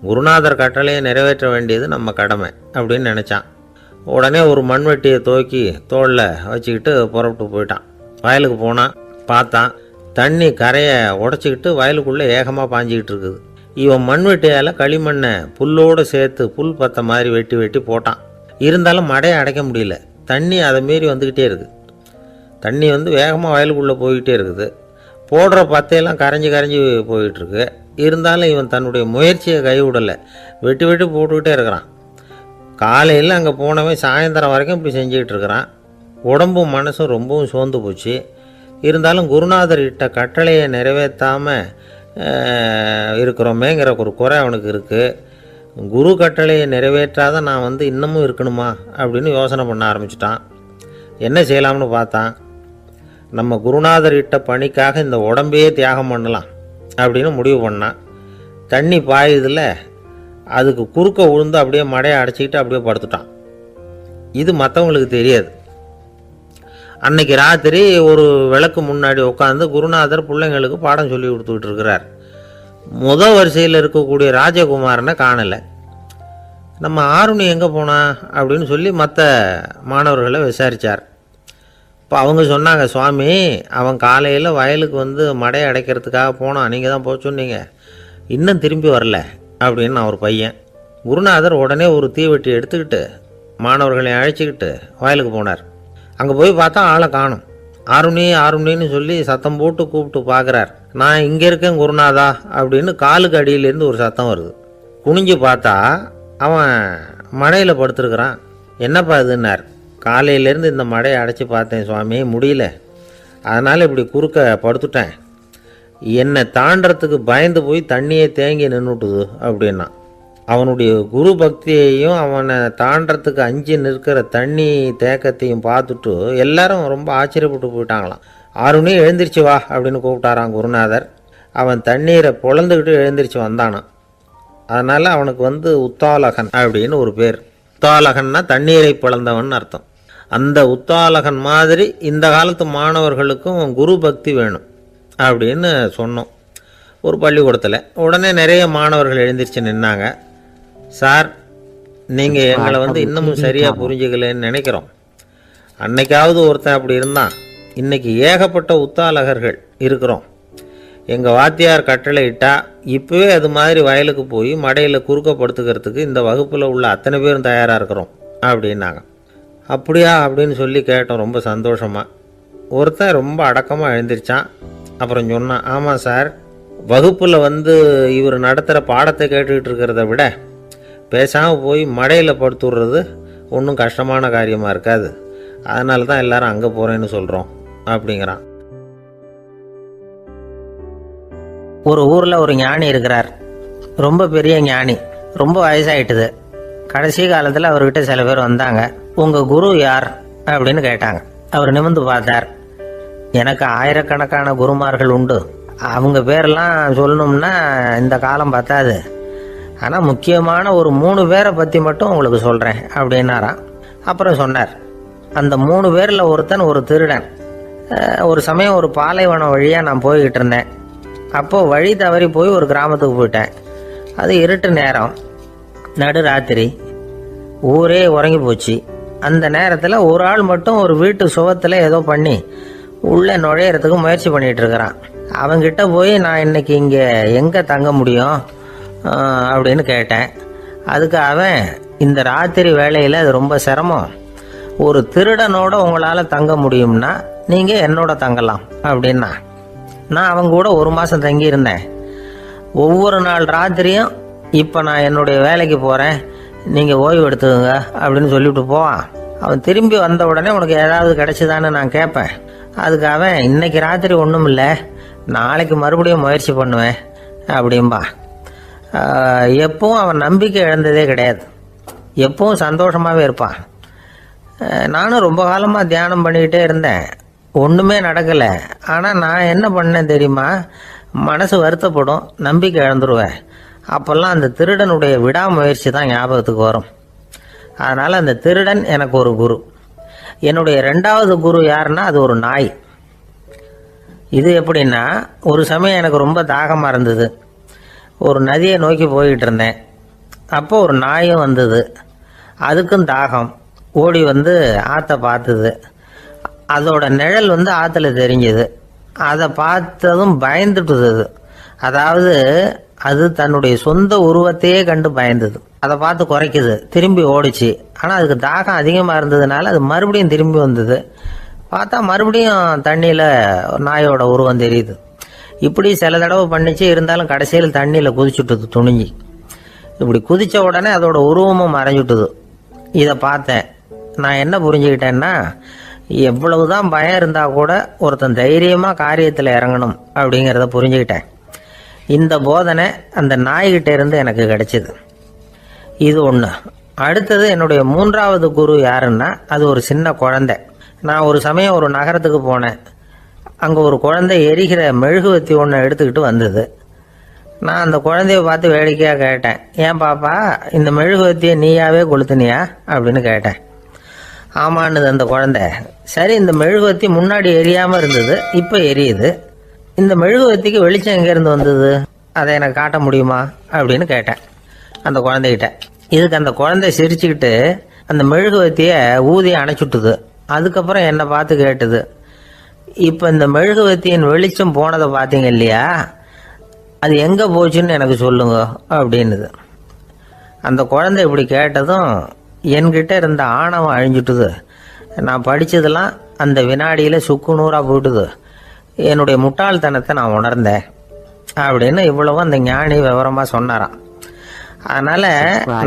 குருநாதர் கட்டளையை நிறைவேற்ற வேண்டியது நம்ம கடமை அப்படின்னு நினச்சான். உடனே ஒரு மண்வெட்டியை தூக்கி தோளில் வச்சுக்கிட்டு புறப்பட்டு போயிட்டான். வயலுக்கு போனான். பார்த்தான், தண்ணி கரையை உடச்சிக்கிட்டு வயலுக்குள்ளே ஏகமாக பாஞ்சிக்கிட்டு இருக்குது. இவன் மண்வெட்டியால் களிமண்ணை புல்லோடு சேர்த்து புல் பத்த மாதிரி வெட்டி வெட்டி போட்டான். இருந்தாலும் மடையை அடைக்க முடியல. தண்ணி அதை மீறி வந்துக்கிட்டே இருக்குது. தண்ணி வேகமாக வயலுக்குள்ளே போய்கிட்டே இருக்குது. போடுற பத்தையெல்லாம் கரைஞ்சி கரைஞ்சி போயிட்டுருக்கு. இருந்தாலும் இவன் தன்னுடைய முயற்சியை கைவிடலை. வெட்டி வெட்டி போட்டுக்கிட்டே இருக்கிறான். காலையில் அங்கே போனவன் சாயந்தரம் வரைக்கும் இப்படி செஞ்சுக்கிட்டு இருக்கிறான். உடம்பும் மனசும் ரொம்பவும் சோர்ந்து போச்சு. இருந்தாலும் குருநாதர் இட்ட கட்டளையை நிறைவேற்றாமல் இருக்கிறோமேங்கிற ஒரு குறை அவனுக்கு இருக்குது. குரு கட்டளையை நிறைவேற்றாத நான் இன்னமும் இருக்கணுமா அப்படின்னு யோசனை பண்ண ஆரம்பிச்சிட்டான். என்ன செய்யலாம்னு பார்த்தான். நம்ம குருநாதர் இட்ட பணிக்காக இந்த உடம்பையே தியாகம் பண்ணலாம் அப்படின்னு முடிவு பண்ணான். தண்ணி பாயுதில் அதுக்கு குறுக்க விழுந்து அப்படியே மடையை அடைச்சிக்கிட்டு அப்படியே படுத்துட்டான். இது மற்றவங்களுக்கு தெரியாது. அன்னைக்கு ராத்திரி ஒரு விளக்கு முன்னாடி உட்காந்து குருநாதர் பிள்ளைங்களுக்கு பாடம் சொல்லி கொடுத்துக்கிட்டு இருக்கிறார். வரிசையில் இருக்கக்கூடிய ராஜகுமாரனை காணலை. நம்ம ஆருணி எங்கே போனா அப்படின்னு சொல்லி மற்ற மாணவர்களை விசாரித்தார். இப்போ அவங்க சொன்னாங்க, சுவாமி அவன் காலையில் வயலுக்கு மடையை அடைக்கிறதுக்காக போனான், நீங்கள் தான் போக சொன்னீங்க, இன்னும் திரும்பி வரல அப்படின்னு அவர் பையன். குருநாதர் உடனே ஒரு தீவெட்டி எடுத்துக்கிட்டு மாணவர்களை அழைச்சிக்கிட்டு வயலுக்கு போனார். அங்கே போய் பார்த்தா ஆளை காணும். ஆருணி ஆருணின்னு சொல்லி சத்தம் போட்டு கூப்பிட்டு பார்க்குறார். நான் இங்கே இருக்கேன் குருநாதா அப்படின்னு காலுக்கு அடியிலேருந்து ஒரு சத்தம் வருது. குனிஞ்சு பார்த்தா அவன் மடையில் படுத்துருக்குறான். என்னப்பா இதுன்னார். காலையிலேருந்து இந்த மடையை அடைச்சி பார்த்தேன் சுவாமி, முடியல, அதனால் இப்படி குறுக்க படுத்துட்டேன். என்னை தாண்டறதுக்கு பயந்து போய் தண்ணியே தேங்கி நின்றுட்டுது அப்படின்னா. அவனுடைய குரு பக்தியையும் அவனை தாண்டறதுக்கு அஞ்சு நிற்கிற தண்ணி தேக்கத்தையும் பார்த்துட்டு எல்லாரும் ரொம்ப ஆச்சரியப்பட்டு போயிட்டாங்களாம். ஆருணி எழுந்திரிச்சு வா அப்படின்னு கூப்பிட்டாரான் குருநாதர். அவன் தண்ணீரை பொழந்துக்கிட்டு எழுந்திரிச்சு வந்தானான். அதனால் அவனுக்கு உத்தாலகன் அப்படின்னு ஒரு பேர். உத்தாலகன்னா தண்ணீரை பிளந்தவன் அர்த்தம். அந்த உத்தாலகன் மாதிரி இந்த காலத்து மாணவர்களுக்கும் குரு பக்தி வேணும் அப்படின்னு சொன்னோம் ஒரு பள்ளிக்கூடத்தில். உடனே நிறைய மாணவர்கள் எழுந்திரிச்சு நின்னாங்க. சார், நீங்கள் எங்களை இன்னமும் சரியாக புரிஞ்சுக்கலன்னு நினைக்கிறோம். அன்னைக்காவது ஒருத்தன் அப்படி இருந்தான், இன்னைக்கு ஏகப்பட்ட உத்தாலகர்கள் இருக்கிறோம். எங்கள் வாத்தியார் கட்டளை இட்டால் இப்போவே அது மாதிரி வயலுக்கு போய் மடையில் குறுக்கப்படுத்துக்கிறதுக்கு இந்த வகுப்பில் உள்ள அத்தனை பேரும் தயாராக இருக்கிறோம் அப்படின்னாங்க. அப்படியா அப்படின்னு சொல்லி கேட்டோம் ரொம்ப சந்தோஷமாக. ஒருத்தன் ரொம்ப அடக்கமாக எழுந்திரிச்சான். அப்புறம் சொன்னான், ஆமாம் சார், வகுப்பில் இவர் நடத்துகிற பாடத்தை கேட்டுக்கிட்டு இருக்கிறத விட பேசாமல் போய் மடையில் படுத்துடுறது ஒன்றும் கஷ்டமான காரியமாக இருக்காது, அதனால தான் எல்லாரும் அங்கே போகிறேன்னு சொல்கிறோம் அப்படிங்கிறான். ஒரு ஊரில் ஒரு ஞானி இருக்கிறார். ரொம்ப பெரிய ஞானி, ரொம்ப வயசாகிட்டுது. கடைசி காலத்தில் அவர்கிட்ட சில பேர் வந்தாங்க. உங்கள் குரு யார் அப்படின்னு கேட்டாங்க. அவர் நிமிர்ந்து பார்த்தார். எனக்கு ஆயிரக்கணக்கான குருமார்கள் உண்டு, அவங்க பேரெல்லாம் சொல்லணும்னா இந்த காலம் பத்தாது, ஆனால் முக்கியமான ஒரு 3 பேரை பற்றி மட்டும் உங்களுக்கு சொல்கிறேன் அப்படின்னாராம். அப்புறம் சொன்னார், அந்த 3 பேரில் ஒருத்தன் ஒரு திருடன். ஒரு சமயம் ஒரு பாலைவனம் வழியாக நான் போய்கிட்டு இருந்தேன். அப்போது வழி தவறி போய் ஒரு கிராமத்துக்கு போயிட்டேன். அது இருட்டு நேரம், நடு ராத்திரி, ஊரே உறங்கி போச்சு. அந்த நேரத்தில் ஒரு ஆள் மட்டும் ஒரு வீட்டு சுவத்தில் ஏதோ பண்ணி உள்ளே நுழையிறதுக்கு முயற்சி பண்ணிகிட்டு இருக்கிறான். அவங்கிட்ட போய் நான் இன்னைக்கு இங்கே எங்கே தங்க முடியும் அப்படின்னு கேட்டேன். அதுக்கு அவன், இந்த ராத்திரி வேளையில் அது ரொம்ப சிரமம், ஒரு திருடனோட உங்களால் தங்க முடியும்னா நீங்கள் என்னோட தங்கலாம் அப்படின்னா. நான் அவங்க கூட 1 மாதம் தங்கியிருந்தேன். ஒவ்வொரு நாள் ராத்திரியும் இப்போ நான் என்னுடைய வேலைக்கு போகிறேன், நீங்கள் ஓய்வு எடுத்துக்கோங்க அப்படின்னு சொல்லிவிட்டு போவான். அவன் திரும்பி வந்த உடனே உனக்கு ஏதாவது கிடைச்சிதான்னு நான் கேட்பேன். அதுக்கு அவன், இன்னைக்கு ராத்திரி ஒன்றும் இல்லை, நாளைக்கு மறுபடியும் முயற்சி பண்ணுவேன் அப்படின்பா. எப்பவும் அவன் நம்பிக்கை இழந்ததே கிடையாது, எப்பவும் சந்தோஷமாகவே இருப்பான். நானும் ரொம்ப காலமாக தியானம் பண்ணிக்கிட்டே இருந்தேன். ஒன்றுமே நடக்கலை. ஆனால் நான் என்ன பண்ணேன் தெரியுமா? மனசு வருத்தப்படும், நம்பிக்கை இழந்துருவேன். அப்போல்லாம் அந்த திருடனுடைய விடாமுயற்சி தான் ஞாபகத்துக்கு வரும். அதனால் அந்த திருடன் எனக்கு ஒரு குரு. என்னுடைய 2வது குரு யாருன்னா அது ஒரு நாய். இது எப்படின்னா, ஒரு சமயம் எனக்கு ரொம்ப தாகமாக இருந்தது. ஒரு நதியை நோக்கி போய்கிட்டு இருந்தேன். அப்போ ஒரு நாயும் வந்தது. அதுக்கும் தாகம். ஓடி வந்து ஆற்றை பார்த்தது. அதோட நிழல் வந்து ஆற்றுல தெரிஞ்சது. அதை பார்த்ததும் பயந்துட்டுது. அதாவது அது தன்னுடைய சொந்த உருவத்தையே கண்டு பயந்தது. அதை பார்த்து குறைக்குது, திரும்பி ஓடிச்சு. ஆனால் அதுக்கு தாகம் அதிகமாக இருந்ததுனால அது மறுபடியும் திரும்பி வந்தது. பார்த்தா மறுபடியும் தண்ணியில் நாயோட உருவம் தெரியுது. இப்படி சில தடவை பண்ணிச்சு. இருந்தாலும் கடைசியில் தண்ணியில் குதிச்சுட்டுது துணிஞ்சி. இப்படி குதித்த உடனே அதோட உருவமும் மறைஞ்சுட்டுது. இதை பார்த்தேன். நான் என்ன புரிஞ்சுக்கிட்டேன்னா, எவ்வளவுதான் பயம் இருந்தால் கூட ஒருத்தன் தைரியமாக காரியத்தில் இறங்கணும் அப்படிங்கிறத புரிஞ்சுக்கிட்டேன். இந்த போதனை அந்த நாய்கிட்ட இருந்து எனக்கு கிடைச்சிது. இது ஒன்று. அடுத்தது என்னுடைய 3வது குரு யாருன்னா அது ஒரு சின்ன குழந்தை. நான் ஒரு சமயம் ஒரு நகரத்துக்கு போனேன். அங்கே ஒரு குழந்தை எரிகிற மெழுகுவத்தி ஒன்று எடுத்துக்கிட்டு வந்தது. நான் அந்த குழந்தைய பார்த்து வேடிக்கையாக கேட்டேன், ஏன் பாப்பா இந்த மெழுகுவத்தியை நீயாவே கொளுத்துனியா அப்படின்னு கேட்டேன். ஆமான்னுது அந்த குழந்தை. சரி, இந்த மெழுகுவத்தி முன்னாடி எரியாமல் இருந்தது, இப்போ எரியுது. இந்த மெழுகுவத்திக்கு வெளிச்சம் எங்கேருந்து வந்தது? அதை எனக்கு காட்ட முடியுமா அப்படின்னு கேட்டேன் அந்த குழந்தைகிட்ட. இதுக்கு அந்த குழந்தை சிரிச்சுக்கிட்டு அந்த மெழுகுவத்தியை ஊதி அணைச்சுட்டுது. அதுக்கப்புறம் என்னை பார்த்து கேட்டுது, இப்போ இந்த மெழுகுவத்தியின் வெளிச்சம் போனதை பார்த்தீங்க இல்லையா, அது எங்கே போச்சுன்னு எனக்கு சொல்லுங்க அப்படின்னுது. அந்த குழந்தை இப்படி கேட்டதும் என்கிட்ட இருந்த ஆணவம் அழிஞ்சுட்டுது. நான் படித்ததெல்லாம் அந்த வினாடியில் சுக்கு நூறாக போயிட்டுது. என்னுடைய முட்டாள்தனத்தை நான் உணர்ந்தேன் அப்படின்னு இவ்வளவு அந்த ஞானி விவரமாக சொன்னாராம். அதனால்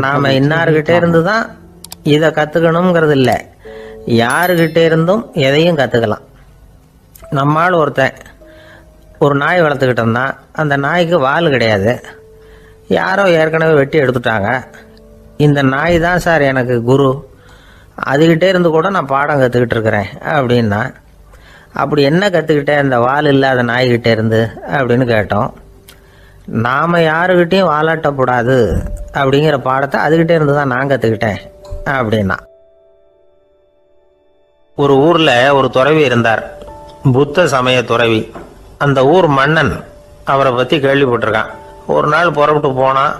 நாம் இன்னார்கிட்ட இருந்து தான் இதை கற்றுக்கணுங்கிறது இல்லை, யாருக்கிட்ட இருந்தும் எதையும் கற்றுக்கலாம். நம்மால் ஒருத்தன் ஒரு நாய் வளர்த்துக்கிட்டு இருந்தான். அந்த நாய்க்கு வால் கிடையாது. யாரோ ஏற்கனவே வெட்டி எடுத்துட்டாங்க. இந்த நாய் தான் சார் எனக்கு குரு, அதுகிட்டே இருந்து கூட நான் பாடம் கற்றுக்கிட்டு இருக்கிறேன் அப்படின்னா. அப்படி என்ன கற்றுக்கிட்டேன் இந்த வால் இல்லாத நாய்கிட்ட இருந்து அப்படின்னு கேட்டோம். நாம் யாருக்கிட்டையும் வாலாட்டக்கூடாது அப்படிங்கிற பாடத்தை அதுகிட்டே இருந்து தான் நான் கற்றுக்கிட்டேன் அப்படின்னா. ஒரு ஊரில் ஒரு துறவி இருந்தார், புத்த சமய துறவி. அந்த ஊர் மன்னன் அவரை பற்றி கேள்விப்பட்டிருக்கான். ஒரு நாள் புறப்பட்டு போனான்.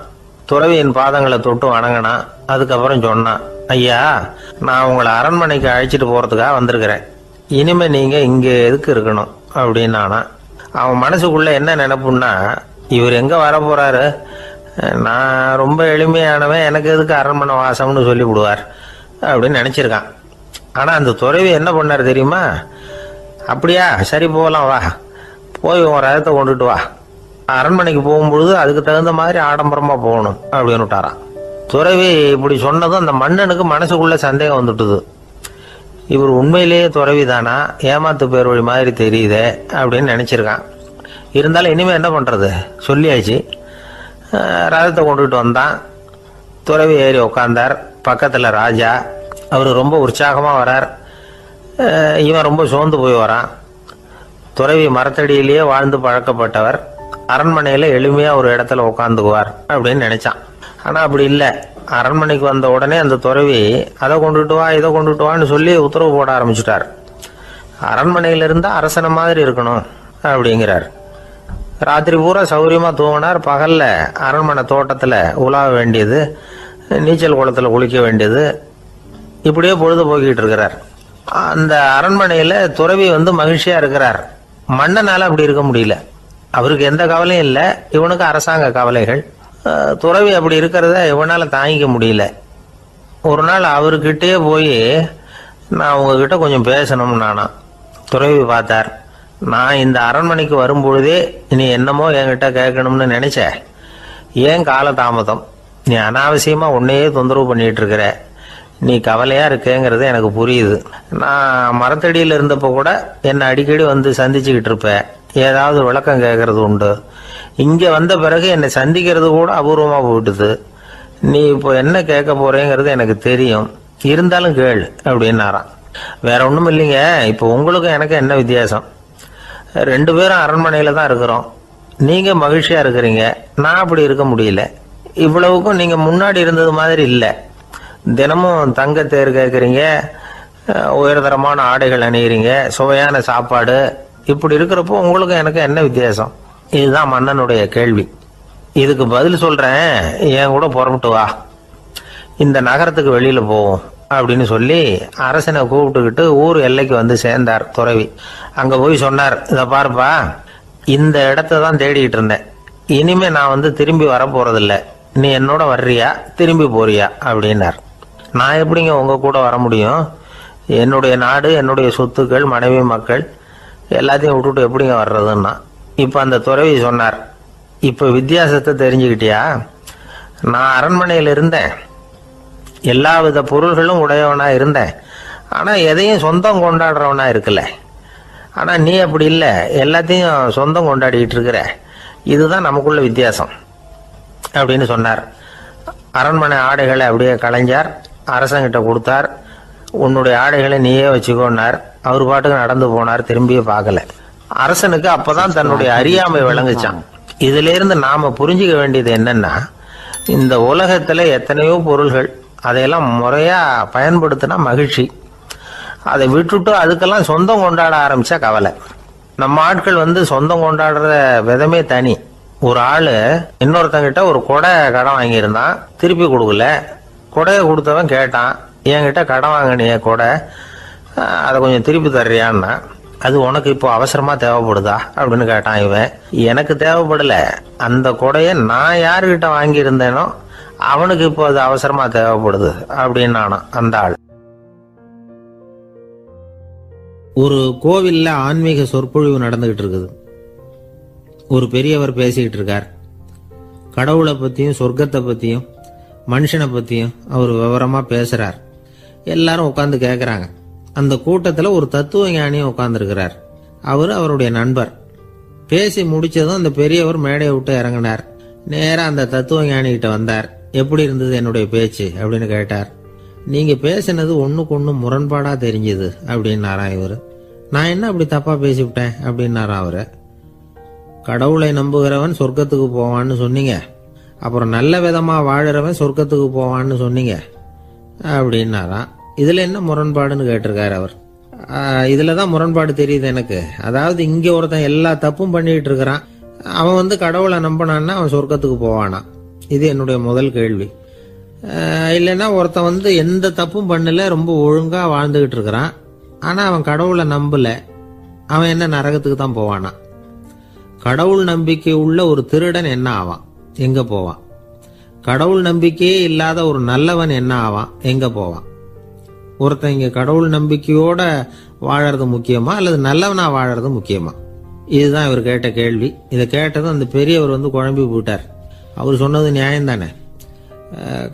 துறவியின் பாதங்களை தொட்டு வணங்கினான். அதுக்கப்புறம் சொன்னான், ஐயா, நான் உங்களை அரண்மனைக்கு அழைச்சிட்டு போகிறதுக்காக வந்திருக்கிறேன். இனிமேல் நீங்கள் இங்கே எதுக்கு இருக்கணும் அப்படின்னானா. அவன் மனசுக்குள்ளே என்ன நினைப்புன்னா, இவர் எங்கே வர போகிறாரு, நான் ரொம்ப எளிமையானவன், எனக்கு எதுக்கு அரண்மனை வாசம்னு சொல்லி விடுவார் அப்படின்னு நினச்சிருக்கான். ஆனால் அந்த துறவி என்ன பண்ணார் தெரியுமா? அப்படியா, சரி போகலாம், வா, போய் உன் ரதத்தை கொண்டுட்டு வா, அரண்மனைக்கு போகும்பொழுது அதுக்கு தகுந்த மாதிரி ஆடம்பரமாக போகணும் அப்படின்னு விட்டாரான். துறவி இப்படி சொன்னதும் அந்த மன்னனுக்கு மனசுக்குள்ளே சந்தேகம் வந்துட்டுது. இவர் உண்மையிலேயே துறவி தானா, ஏமாத்து பேர் வழி மாதிரி தெரியுதே அப்படின்னு நினச்சிருக்கான். இருந்தாலும் இனிமேல் என்ன பண்ணுறது, சொல்லியாச்சு. ரதத்தை கொண்டுகிட்டு வந்தான். துறவி ஏறி உட்காந்தார். பக்கத்தில் ராஜா. அவர் ரொம்ப உற்சாகமாக வரார். இவன் ரொம்ப சோர்ந்து போய் வரான். துறவி மரத்தடியிலேயே வாழ்ந்து பழக்கப்பட்டவர். அரண்மனையில் எளிமையாக ஒரு இடத்துல உட்காந்துக்குவார் அப்படின்னு நினச்சான். ஆனால் அப்படி இல்லை. அரண்மனைக்கு வந்த உடனே அந்த துறவி அதை கொண்டுட்டு வா, இதை கொண்டுட்டு வான்னு சொல்லி உத்தரவு போட ஆரம்பிச்சுட்டார். அரண்மனையில் இருந்தால் அரசனை மாதிரி இருக்கணும் அப்படிங்கிறார். ராத்திரி பூரா சௌகரியமாக தூங்கினார். பகலில் அரண்மனை தோட்டத்தில் உலாவ வேண்டியது, நீச்சல் குளத்தில் குளிக்க வேண்டியது, இப்படியே பொழுது போக்கிட்டு இருக்கிறார். அந்த அரண்மனையில் துறவி மகிழ்ச்சியாக இருக்கிறார். மன்னனால் அப்படி இருக்க முடியல. அவருக்கு எந்த கவலையும் இல்லை, இவனுக்கு அரசாங்க கவலைகள். துறவி அப்படி இருக்கிறத இவனால் தாங்கிக்க முடியல. ஒரு நாள் அவர்கிட்டயே போய், நான் உங்ககிட்ட கொஞ்சம் பேசணும்னு நானா. துறவி பார்த்தார். நான் இந்த அரண்மனைக்கு வரும்பொழுதே நீ என்னமோ என்கிட்ட கேட்கணும்னு நினைச்ச, ஏன் கால தாமதம்? நீ அனாவசியமாக உன்னையே தொந்தரவு பண்ணிட்டு இருக்கிற, நீ கவலையாக இருக்கேங்கிறது எனக்கு புரியுது. நான் மரத்தடியில் இருந்தப்போ கூட என்னை அடிக்கடி சந்திச்சுக்கிட்டு இருப்பேன், ஏதாவது விளக்கம் கேட்கறது உண்டு. இங்கே வந்த பிறகு என்னை சந்திக்கிறது கூட அபூர்வமாக போயிட்டுது. நீ இப்போ என்ன கேட்க போறேங்கிறது எனக்கு தெரியும், இருந்தாலும் கேள் அப்படின்னாராம். வேற ஒன்றும் இல்லைங்க. இப்போ உங்களுக்கும் எனக்கு என்ன வித்தியாசம்? 2 பேரும் அரண்மனையில் தான் இருக்கிறோம். நீங்கள் மகிழ்ச்சியாக இருக்கிறீங்க, நான் அப்படி இருக்க முடியல. இவ்வளவுக்கும் நீங்கள் முன்னாடி இருந்தது மாதிரி இல்லை. தினமும் தங்கத்தேர் கேட்குறீங்க, உயர்தரமான ஆடைகள் அணிகிறீங்க, சுவையான சாப்பாடு. இப்படி இருக்கிறப்போ உங்களுக்கும் எனக்கு என்ன வித்தியாசம்? இதுதான் மன்னனுடைய கேள்வி. இதுக்கு பதில் சொல்கிறேன், என் கூட புறப்பட்டு வா, இந்த நகரத்துக்கு வெளியில் போவோம் அப்படின்னு சொல்லி அரசனை கூப்பிட்டுக்கிட்டு ஊர் எல்லைக்கு வந்து சேர்ந்தார் துறவி. அங்கே போய் சொன்னார், இதை பாருப்பா, இந்த இடத்த தான் தேடிக்கிட்டு இருந்தேன். இனிமே நான் வந்து திரும்பி வர போறதில்ல. நீ என்னோட வர்றியா திரும்பி போறியா அப்படின்னார். நான் எப்படிங்க உங்க கூட வர முடியும்? என்னுடைய நாடு, என்னுடைய சொத்துக்கள், மனைவி, மக்கள் எல்லாத்தையும் விட்டுட்டு எப்படிங்க வர்றதுன்னா. இப்போ அந்த துறவி சொன்னார், இப்போ வித்தியாசத்தை தெரிஞ்சுக்கிட்டியா? நான் அரண்மனையில் இருந்தேன், எல்லா வித பொருள்களும் உடையவனா இருந்தேன், ஆனால் எதையும் சொந்தம் கொண்டாடுறவனா இருக்கல. ஆனால் நீ அப்படி இல்லை, எல்லாத்தையும் சொந்தம் கொண்டாடிக்கிட்டு இருக்கிற. இதுதான் நமக்குள்ள வித்தியாசம் அப்படின்னு சொன்னார். அரண்மனை ஆடைகளை அப்படியே கலைஞர் அரசங்கிட்ட கொடுத்தார். உன்னுடைய ஆடைகளை நீயே வச்சுக்கோன்னார். அவர் பாட்டுக்கு நடந்து போனார், திரும்பியே பார்க்கல. அரசனுக்கு அப்பதான் தன்னுடைய அறியாமை விளங்குச்சான். இதுல இருந்து நாம புரிஞ்சுக்க வேண்டியது என்னன்னா, இந்த உலகத்துல எத்தனையோ பொருள்கள், அதையெல்லாம் முறையா பயன்படுத்தினா மகிழ்ச்சி. அதை விட்டுட்டு அதுக்கெல்லாம் சொந்தம் கொண்டாட ஆரம்பிச்சா கவலை. நம்ம ஆட்கள் வந்து சொந்தம் கொண்டாடுற விதமே தனி. ஒரு ஆளு இன்னொருத்தங்கிட்ட ஒரு கொடை கடன் வாங்கியிருந்தான், திருப்பி கொடுக்கல. கொடையை கொடுத்தவன் கேட்டான், என்கிட்ட கடன் வாங்கினிய கொடை, அதை கொஞ்சம் திருப்பி தர்றியான்னா. அது உனக்கு இப்போ அவசரமா தேவைப்படுதா அப்படின்னு கேட்டான் இவன். எனக்கு தேவைப்படல, அந்த கொடையை நான் யாருக்கிட்ட வாங்கியிருந்தேனோ அவனுக்கு இப்போ அது அவசரமா தேவைப்படுது அப்படின்னானா அந்த ஆள். ஒரு கோவில்ல ஆன்மீக சொற்பொழிவு நடந்துகிட்டு இருக்குது. ஒரு பெரியவர் பேசிக்கிட்டு இருக்கார். கடவுளை பத்தியும் சொர்க்கத்தை பத்தியும் மனுஷனை பத்தியும் அவர் விவரமா பேசுறார். எல்லாரும் உட்காந்து கேட்கறாங்க. அந்த கூட்டத்துல ஒரு தத்துவ ஞானியும் உட்கார்ந்துருக்கிறார். அவரு அவருடைய நண்பர். பேசி முடிச்சதும் அந்த பெரியவர் மேடையை விட்டு இறங்கினார். நேரா அந்த தத்துவ ஞானி கிட்ட வந்தார். எப்படி இருந்தது என்னுடைய பேச்சு அப்படின்னு கேட்டார். நீங்க பேசினது ஒண்ணுக்கு ஒண்ணு முரண்பாடா தெரிஞ்சது அப்படின்னாராம் இவரு. நான் என்ன அப்படி தப்பா பேசிவிட்டேன் அப்படின்னாராம் அவரு. கடவுளை நம்புகிறவன் சொர்க்கத்துக்கு போவான்னு சொன்னீங்க, அப்புறம் நல்ல விதமா வாழறவன் சொர்க்கத்துக்கு போவான்னு சொன்னீங்க அப்படின்னாராம். இதுல என்ன முரண்பாடுன்னு கேட்டிருக்காரு அவர். இதுலதான் முரண்பாடு தெரியுது எனக்கு. அதாவது இங்க ஒருத்தன் எல்லா தப்பும் பண்ணிட்டு இருக்கிறான், அவன் வந்து கடவுளை நம்பினான்னா அவன் சொர்க்கத்துக்கு போவானா? இது என்னுடைய முதல் கேள்வி. இல்லைன்னா ஒருத்தன் வந்து எந்த தப்பும் பண்ணல, ரொம்ப ஒழுங்கா வாழ்ந்துகிட்டு இருக்கிறான், ஆனா அவன் கடவுளை நம்பல, அவன் என்ன நரகத்துக்கு தான் போவானா? கடவுள் நம்பிக்கை உள்ள ஒரு திருடன் என்ன ஆவான், எங்க போவான்? கடவுள் நம்பிக்கையே இல்லாத ஒரு நல்லவன் என்ன ஆவான், எங்க போவான்? ஒருத்தன் இங்க கடவுள் நம்பிக்கையோட வாழறது முக்கியமா அல்லது நல்லவனா வாழறது முக்கியமா? இதுதான் இவர் கேட்ட கேள்வி. இதை கேட்டதும் அந்த பெரியவர் வந்து குழம்பி போட்டார். அவர் சொன்னது நியாயம் தானே.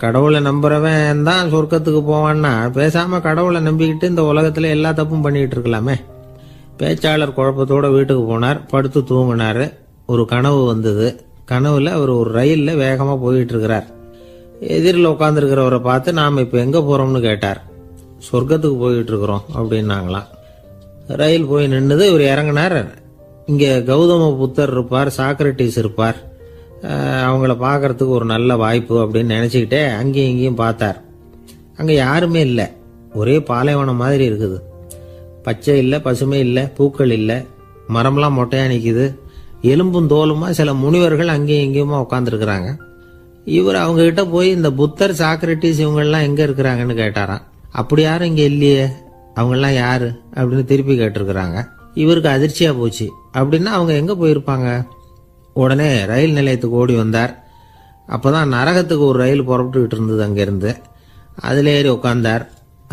கடவுளை நம்புறவன் தான் சொர்க்கத்துக்கு போவான்னா பேசாம கடவுளை நம்பிக்கிட்டு இந்த உலகத்துல எல்லா தப்பும் பண்ணிட்டு இருக்கலாமே. பேச்சாளர் குழப்பத்தோட வீட்டுக்கு போனார். படுத்து தூங்கினாரு. ஒரு கனவு வந்தது. கனவுல அவர் ஒரு ரயில்ல வேகமா போயிட்டு இருக்கிறார். எதிரில் உட்காந்துருக்கிறவரை பார்த்து நாம இப்ப எங்க போறோம்னு கேட்டார். சொர்க்கத்துக்கு போயிட்டு இருக்கிறோம் அப்படின்னாங்களாம். ரயில் போய் நின்னுது. இவர் இறங்கினார். இங்க கௌதம புத்தர் இருப்பார், சாக்ரட்டிஸ் இருப்பார், அவங்கள பார்க்கறதுக்கு ஒரு நல்ல வாய்ப்பு அப்படின்னு நினைச்சுக்கிட்டே அங்கேயும் இங்கேயும் பார்த்தார். அங்க யாருமே இல்லை. ஒரே பாலைவனம் மாதிரி இருக்குது. பச்சை இல்லை, பசுமை இல்லை, பூக்கள் இல்லை, மரம்லாம் மொட்டையா நிக்குது. எலும்பும் தோலுமா சில முனிவர்கள் அங்கேயும் இங்கேயுமா உட்காந்துருக்கிறாங்க. இவர் அவங்க கிட்ட போய் இந்த புத்தர், சாக்ரட்டிஸ் இவங்கெல்லாம் எங்க இருக்கிறாங்கன்னு கேட்டாராம். அப்படி யாரும் இங்க இல்லையே, அவங்கெல்லாம் யாரு அப்படின்னு திருப்பி கேட்டிருக்கிறாங்க. இவருக்கு அதிர்ச்சியா போச்சு. அப்படின்னா அவங்க எங்க போயிருப்பாங்க? உடனே ரயில் நிலையத்துக்கு ஓடி வந்தார். அப்பதான் நரகத்துக்கு ஒரு ரயில் புறப்பட்டுக்கிட்டு இருந்தது அங்கிருந்து. அதுல ஏறி உட்கார்ந்தார்.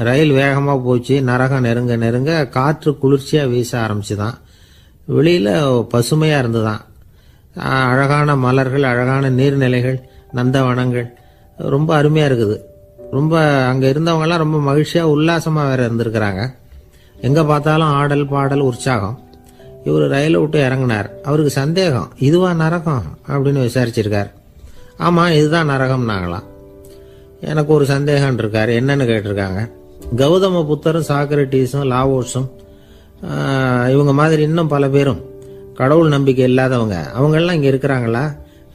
ரயில் வேகமா போச்சு. நரகம் நெருங்க நெருங்க காற்று குளிர்ச்சியா வீச ஆரம்பிச்சுதான். வெளியில பசுமையா இருந்துதான். அழகான மலர்கள், அழகான நீர்நிலைகள், நந்தவனங்கள், ரொம்ப அருமையா இருக்குது. ரொம்ப அங்க இருந்தவங்க எல்லாம் ரொம்ப மகிழ்ச்சியா உல்லாசமா வேற இருந்திருக்கிறாங்க. எங்க பார்த்தாலும் ஆடல் பாடல் உற்சாகம். இவர் ரயிலை விட்டு இறங்கினார். அவருக்கு சந்தேகம், இதுவா நரகம் அப்படின்னு விசாரிச்சிருக்கார். ஆமா, இதுதான் நரகம்னாங்களாம். எனக்கு ஒரு சந்தேகம் இருக்காரு. என்னன்னு கேட்டிருக்காங்க. கௌதம புத்தரும் சாக்ரட்டிஸும் லாவோஸும் இவங்க மாதிரி இன்னும் பல பேரும் கடவுள் நம்பிக்கை இல்லாதவங்க அவங்கெல்லாம் இங்கே இருக்கிறாங்களா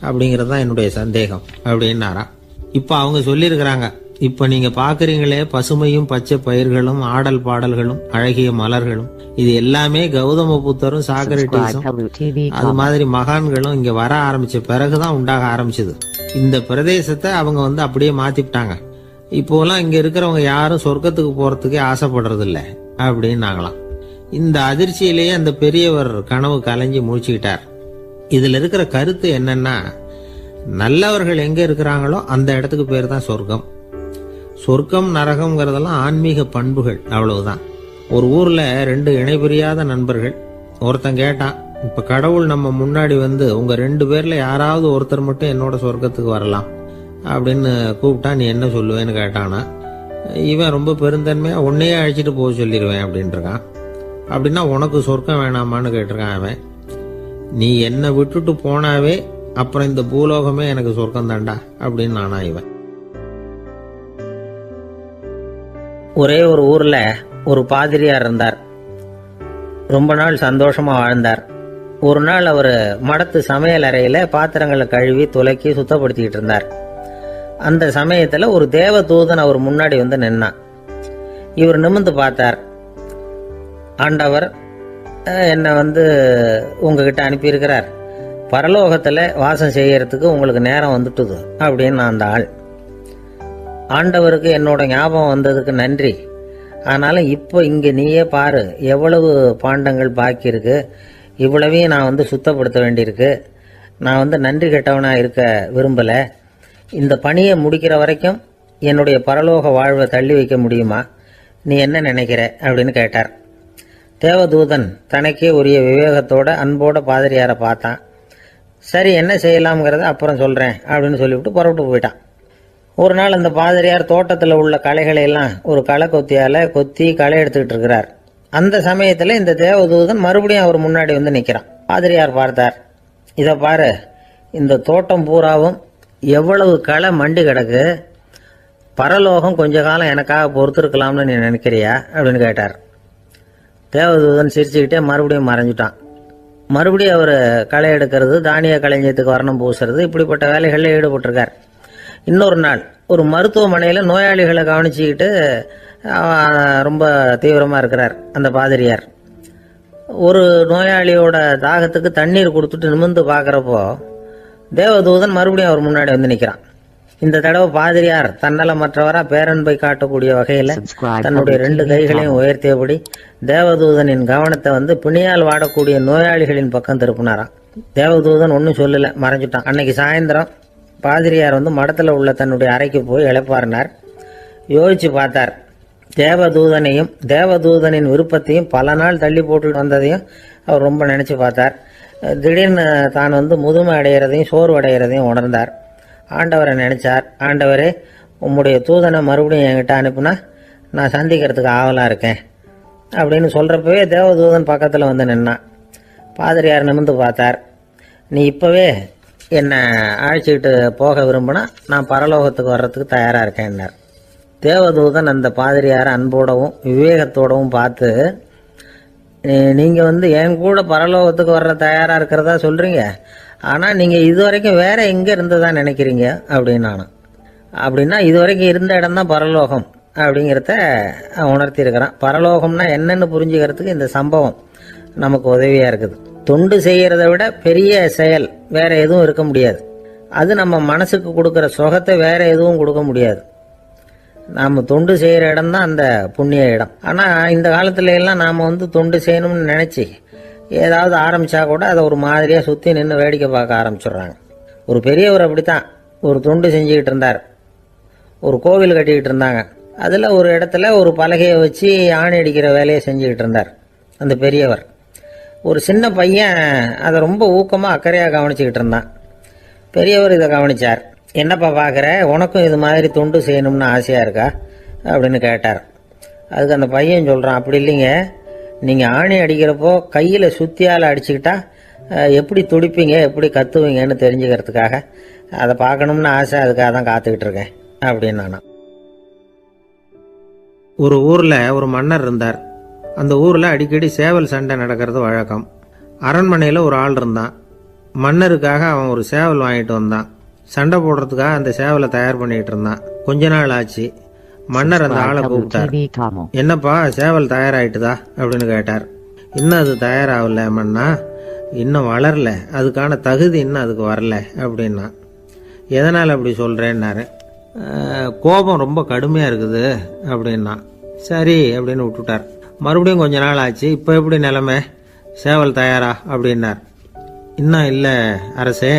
அப்படிங்கிறது தான் என்னுடைய சந்தேகம் அப்படின்னாராம். இப்போ அவங்க சொல்லியிருக்கிறாங்க, இப்போ நீங்கள் பார்க்குறீங்களே பசுமையும் பச்சை பயிர்களும் ஆடல் பாடல்களும் அழகிய மலர்களும் இது எல்லாமே கௌதம புத்தரும் சாக்ரட்டிஸும் அது மாதிரி மகான்களும் இங்கே வர ஆரம்பிச்ச பிறகுதான் உண்டாக ஆரம்பிச்சது. இந்த பிரதேசத்தை அவங்க அப்படியே மாத்திவிட்டாங்க. இப்போலாம் இங்கே இருக்கிறவங்க யாரும் சொர்க்கத்துக்கு போகிறதுக்கே ஆசைப்படுறது இல்லை அப்படின்னாங்களாம். இந்த அதிர்ச்சியிலேயே அந்த பெரியவர் கனவு கலைஞ்சி முடிச்சுக்கிட்டார். இதில் இருக்கிற கருத்து என்னன்னா, நல்லவர்கள் எங்கே இருக்கிறாங்களோ அந்த இடத்துக்கு பேர் தான் சொர்க்கம். சொர்க்கம் நரகம்ங்கிறதெல்லாம் ஆன்மீக பண்புகள், அவ்வளவுதான். ஒரு ஊரில் 2 இணைபிரியாத நண்பர்கள். ஒருத்தன் கேட்டான், இப்போ கடவுள் நம்ம முன்னாடி உங்கள் 2 பேரில் யாராவது ஒருத்தர் மட்டும் என்னோட சொர்க்கத்துக்கு வரலாம் அப்படின்னு கூப்பிட்டா நீ என்ன சொல்லுவேன்னு கேட்டானா. இவன் ரொம்ப பெருந்தன்மையாக உன்னையே அழைச்சிட்டு போக சொல்லிடுவேன் அப்படின்ட்டுருக்கான். அப்படின்னா உனக்கு சொர்க்கம் வேணாமான்னு கேட்டிருக்கான் அவன். நீ என்னை விட்டுட்டு போனாவே அப்புறம் இந்த பூலோகமே எனக்கு சொர்க்கம் தாண்டா அப்படின்னு நானா இவன். ஒரே ஒரு ஊர்ல ஒரு பாதிரியார் இருந்தார். ரொம்ப நாள் சந்தோஷமா வாழ்ந்தார். ஒரு நாள் அவர் மடத்து சமையல் அறையில பாத்திரங்களை கழுவி துலக்கி சுத்தப்படுத்திக்கிட்டு இருந்தார். அந்த சமயத்துல ஒரு தேவதூதன் அவர் முன்னாடி நின்னான். இவர் நிமிர்ந்து பார்த்தார். ஆண்டவர் என்னை உங்ககிட்ட அனுப்பியிருக்கிறார், பரலோகத்தில் வாசம் செய்யறதுக்கு உங்களுக்கு நேரம் வந்துட்டுது அப்படின்னு அந்த ஆள். ஆண்டவருக்கு என்னோட ஞாபகம் வந்ததுக்கு நன்றி. ஆனாலும் இப்போ இங்கே நீயே பாரு, எவ்வளவு பாண்டங்கள் பாக்கி இருக்கு, இவ்வளவையும் நான் சுத்தப்படுத்த வேண்டியிருக்கு. நான் நன்றி கெட்டவனாக இருக்க விரும்பலை. இந்த பணியை முடிக்கிற வரைக்கும் என்னுடைய பரலோக வாழ்வை தள்ளி வைக்க முடியுமா? நீ என்ன நினைக்கிற அப்படின்னு கேட்டார். தேவதூதன் தனக்கே உரிய விவேகத்தோட அன்போட பாதிரியாரை பார்த்தான். சரி, என்ன செய்யலாம்ங்கிறத அப்புறம் சொல்கிறேன் அப்படின்னு சொல்லிவிட்டு புறப்பட்டு போயிட்டான். ஒரு நாள் அந்த பாதிரியார் தோட்டத்தில் உள்ள களைகளை எல்லாம் ஒரு களை கொத்தியால் கொத்தி களை எடுத்துக்கிட்டு இருக்கிறார். அந்த சமயத்தில் இந்த தேவதூதன் மறுபடியும் அவர் முன்னாடி நிற்கிறான். பாதிரியார் பார்த்தார். இதை பாரு, இந்த தோட்டம் பூராவும் எவ்வளவு களை மண்டி கிடக்கு, பரலோகம் கொஞ்ச காலம் எனக்காக பொறுத்திருக்கலாம்னு நீ நினைக்கிறியா அப்படின்னு கேட்டார். தேவதூதன் சிரிச்சுக்கிட்டே மறுபடியும் மறைஞ்சிட்டான். மறுபடியும் அவர் களை எடுக்கிறது, தானிய களஞ்சியத்துக்கு வர்ணம் பூசுறது, இப்படிப்பட்ட வேலைகளில் ஈடுபட்டிருக்கார். இன்னொரு நாள் ஒரு மருத்துவமனையில் நோயாளிகளை கவனிச்சுக்கிட்டு ரொம்ப தீவிரமாக இருக்கிறார் அந்த பாதிரியார். ஒரு நோயாளியோட தாகத்துக்கு தண்ணீர் கொடுத்துட்டு நிமிர்ந்து பார்க்குறப்போ தேவதூதன் மறுபடியும் அவர் முன்னாடி நிற்கிறான். இந்த தடவை பாதிரியார் தன்னலமற்றவரா பேரன்பை காட்டக்கூடிய வகையில் தன்னுடைய 2 கைகளையும் உயர்த்தியபடி தேவதூதனின் கவனத்தை பிணியால் வாடக்கூடிய நோயாளிகளின் பக்கம் திருப்பினாராம். தேவதூதன் ஒன்றும் சொல்லல, மறைஞ்சிட்டான். அன்னைக்கு சாயந்தரம் பாதிரியார் மடத்தில் உள்ள தன்னுடைய அறைக்கு போய் இளைப்பாறினார். யோசிச்சு பார்த்தார். தேவதூதனையும் தேவதூதனின் விருப்பத்தையும் பல நாள் தள்ளி போட்டு வந்ததையும் அவர் ரொம்ப நினைச்சு பார்த்தார். திடீர்னு தான் முதுமை அடைகிறதையும் சோர்வு அடைகிறதையும் உணர்ந்தார். ஆண்டவரை நினைச்சார். ஆண்டவரே, உம்முடைய தூதனை மறுபடியும் என்கிட்ட அனுப்புனா நான் சந்திக்கிறதுக்கு ஆவலாக இருக்கேன் அப்படின்னு சொல்கிறப்பவே தேவதூதன் பக்கத்தில் நின்னான். பாதிரியார் நிமிர்ந்து பார்த்தார். நீ இப்போவே என்னை அழைச்சிக்கிட்டு போக விரும்பினா நான் பரலோகத்துக்கு வர்றதுக்கு தயாராக இருக்கேன்னார். தேவதூதன் அந்த பாதிரியாரை அன்போடவும் விவேகத்தோடவும் பார்த்து, நீங்கள் என் கூட பரலோகத்துக்கு வர்ற தயாராக இருக்கிறதா சொல்கிறீங்க, ஆனால் நீங்கள் இதுவரைக்கும் வேற எங்கே இருந்ததா நினைக்கிறீங்க அப்படின்னானா. அப்படின்னா இதுவரைக்கும் இருந்த இடம் தான் பரலோகம் அப்படிங்கிறத உணர்த்தியிருக்கிறான். பரலோகம்னா என்னன்னு புரிஞ்சுக்கிறதுக்கு இந்த சம்பவம் நமக்கு உதவியாக இருக்குது. தொண்டு செய்கிறத விட பெரிய செயல் வேற எதுவும் இருக்க முடியாது. அது நம்ம மனசுக்கு கொடுக்குற சுகத்தை வேற எதுவும் கொடுக்க முடியாது. நாம் தொண்டு செய்கிற இடம் தான் அந்த புண்ணிய இடம். ஆனால் இந்த காலத்துல எல்லாம் நாம் தொண்டு செய்யணும்னு நினச்சி ஏதாவது ஆரம்பித்தா கூட அதை ஒரு மாதிரியாக சுற்றி நின்று வேடிக்கை பார்க்க ஆரம்பிச்சிடுறாங்க. ஒரு பெரியவர் அப்படித்தான் ஒரு தொண்டு செஞ்சுக்கிட்டு இருந்தார். ஒரு கோவில் கட்டிக்கிட்டு இருந்தாங்க. அதில் ஒரு இடத்துல ஒரு பலகையை வச்சு ஆணி அடிக்கிற வேலையை செஞ்சுக்கிட்டு இருந்தார் அந்த பெரியவர். ஒரு சின்ன பையன் அதை ரொம்ப ஊக்கமாக அக்கறையாக கவனிச்சுக்கிட்டு இருந்தான். பெரியவர் இதை கவனித்தார். என்னப்பா பார்க்குற, உனக்கும் இது மாதிரி தொண்டு செய்யணும்னு ஆசையாக இருக்கா அப்படின்னு கேட்டார். அதுக்கு அந்த பையன் சொல்கிறான், அப்படி இல்லைங்க, நீங்கள் ஆணி அடிக்கிறப்போ கையில் சுத்தியால் அடிச்சுக்கிட்டா எப்படி துடிப்பீங்க, எப்படி கத்துவீங்கன்னு தெரிஞ்சுக்கிறதுக்காக அதை பார்க்கணும்னு ஆசை, அதுக்காக தான் காத்துக்கிட்டு இருக்கேன் அப்படின்னு. ஒரு ஊரில் ஒரு மன்னர் இருந்தார். அந்த ஊரில் அடிக்கடி சேவல் சண்டை நடக்கிறது வழக்கம். அரண்மனையில் ஒரு ஆள் இருந்தான். மன்னருக்காக அவன் ஒரு சேவல் வாங்கிட்டு வந்தான். சண்டை போடுறதுக்காக அந்த சேவலை தயார் பண்ணிட்டு இருந்தான். கொஞ்ச நாள் ஆச்சு. மன்னர் அந்த ஆளை கூப்பிட்டார். என்னப்பா சேவல் தயாராகிட்டுதா அப்படின்னு கேட்டார். இன்னும் அது தயாராகல மன்னா, இன்னும் வளரல, அதுக்கான தகுதி இன்னும் அதுக்கு வரல அப்படின்னா. எதனால் அப்படி சொல்கிறேன்னாரு. கோபம் ரொம்ப கடுமையாக இருக்குது அப்படின்னா. சரி அப்படின்னு விட்டுட்டார். மறுபடியும் கொஞ்ச நாள் ஆச்சு. இப்போ எப்படி நிலைமை, சேவல் தயாரா அப்படின்னார். இன்னும் இல்லை அரசே,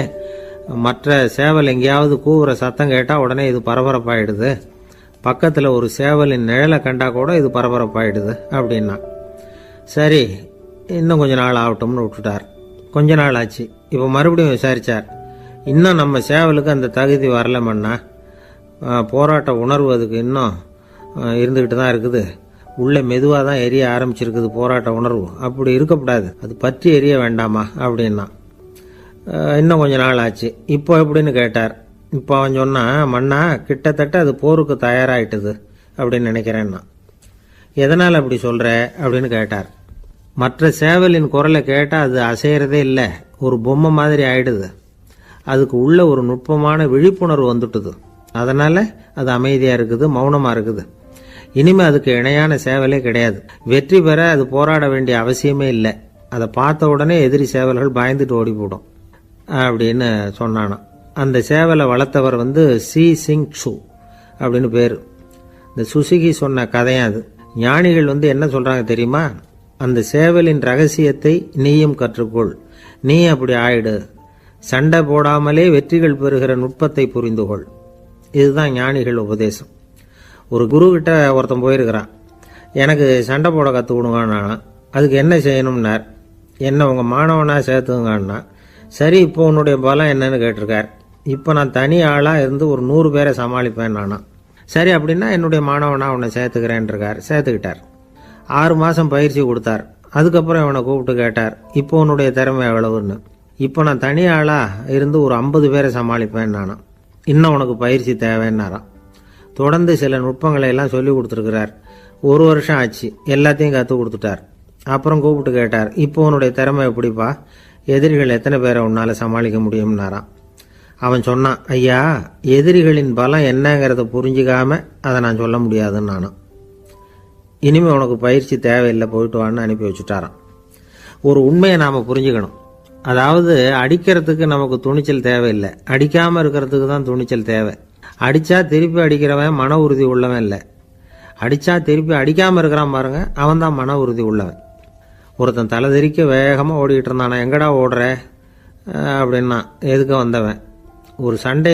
மற்ற சேவல் எங்கேயாவது கூவுற சத்தம் கேட்டால் உடனே இது பரபரப்பாயிடுது. பக்கத்தில் ஒரு சேவலின் நிழலை கண்டா கூட இது பரபரப்பாயிடுது அப்படின்னா. சரி இன்னும் கொஞ்ச நாள் ஆகட்டும்னு விட்டுட்டார். கொஞ்ச நாள் ஆச்சு. இப்போ மறுபடியும் விசாரித்தார். இன்னும் நம்ம சேவலுக்கு அந்த தகுதி வரலமன்னா, போராட்ட உணர்வு அதுக்கு இன்னும் இருந்துக்கிட்டு தான் இருக்குது. உள்ளே மெதுவாக தான் எரிய ஆரம்பிச்சிருக்குது போராட்ட உணர்வு. அப்படி இருக்கக்கூடாது, அது பற்றி எரிய வேண்டாமா அப்படின்னா. இன்னும் கொஞ்ச நாள் ஆச்சு. இப்போ எப்படின்னு கேட்டார். இப்போ அவன் சொன்னான், மன்னா கிட்டத்தட்ட அது போருக்கு தயாராகிட்டுது அப்படின்னு நினைக்கிறேன்னா. எதனால் அப்படி சொல்கிற அப்படின்னு கேட்டார். மற்ற சேவலின் குரலை கேட்டால் அது அசைகிறதே இல்லை, ஒரு பொம்மை மாதிரி ஆயிடுது. அதுக்கு உள்ள ஒரு நுட்பமான விழிப்புணர்வு வந்துட்டுது. அதனால் அது அமைதியாக இருக்குது, மௌனமாக இருக்குது. இனிமேல் அதுக்கு இணையான சேவலே கிடையாது. வெற்றி பெற அது போராட வேண்டிய அவசியமே இல்லை. அதை பார்த்த உடனே எதிரி சேவல்கள் பயந்துட்டு ஓடி போடும் அப்படின்னு சொன்னானான். அந்த சேவலை வளர்த்தவர் சி சிங் சு அப்படின்னு பேர். இந்த சுசுகி சொன்ன கதையும் அது. ஞானிகள் என்ன சொல்கிறாங்க தெரியுமா? அந்த சேவலின் ரகசியத்தை நீயும் கற்றுக்கொள், நீ அப்படி ஆயிடு, சண்டை போடாமலே வெற்றிகள் பெறுகிற நுட்பத்தை புரிந்துகொள். இதுதான் ஞானிகள் உபதேசம். ஒரு குருக்கிட்ட ஒருத்தன் போயிருக்கிறான். எனக்கு சண்டை போட கற்றுக் கொடுங்கன்னா. அதுக்கு என்ன செய்யணும்னார். என்ன உங்கள் மாணவனாக சேர்த்துங்கண்ணா. சரி இப்போ உன்னுடைய பலம் என்னன்னு கேட்டிருக்கார். இப்போ நான் தனி ஆளாக இருந்து ஒரு 100 பேரை சமாளிப்பேன் நானா. சரி அப்படின்னா என்னுடைய மாணவனாக உன்னை சேர்த்துக்கிறேன்ருக்கார். சேர்த்துக்கிட்டார். 6 மாதம் பயிற்சி கொடுத்தார். அதுக்கப்புறம் இவனை கூப்பிட்டு கேட்டார், இப்போ உன்னுடைய திறமை எவ்வளவுன்னு. இப்போ நான் தனி ஆளாக இருந்து ஒரு 50 பேரை சமாளிப்பேன் நானா. இன்னும் உனக்கு பயிற்சி தேவைன்னாராம். தொடர்ந்து சில நுட்பங்களை எல்லாம் சொல்லி கொடுத்துருக்கிறார். 1 வருஷம் ஆச்சு. எல்லாத்தையும் கற்றுக் கொடுத்துட்டார். அப்புறம் கூப்பிட்டு கேட்டார், இப்போ உன்னுடைய திறமை எப்படிப்பா, எதிரிகள் எத்தனை பேரை உன்னால் சமாளிக்க முடியும்னாராம். அவன் சொன்னான், ஐயா எதிரிகளின் பலம் என்னங்கிறத புரிஞ்சிக்காம அதை நான் சொல்ல முடியாதுன்னு நானும். இனிமேல் உனக்கு பயிற்சி தேவையில்லை, போயிட்டு வான்னு அனுப்பி வச்சுட்டாரான். ஒரு உண்மையை நாம் புரிஞ்சுக்கணும். அதாவது அடிக்கிறதுக்கு நமக்கு துணிச்சல் தேவையில்லை, அடிக்காமல் இருக்கிறதுக்கு தான் துணிச்சல் தேவை. அடித்தா திருப்பி அடிக்கிறவன் மன உறுதி உள்ளவன் இல்லை, அடித்தா திருப்பி அடிக்காமல் இருக்கிறான் பாருங்க, அவன் தான் மன உறுதி உள்ளவன். ஒருத்தன் தலை தெறிக்க வேகமாக ஓடிக்கிட்டு இருந்தானா. எங்கடா ஓடுற அப்படின்னா, எதுக்க வந்தவன். ஒரு சண்டை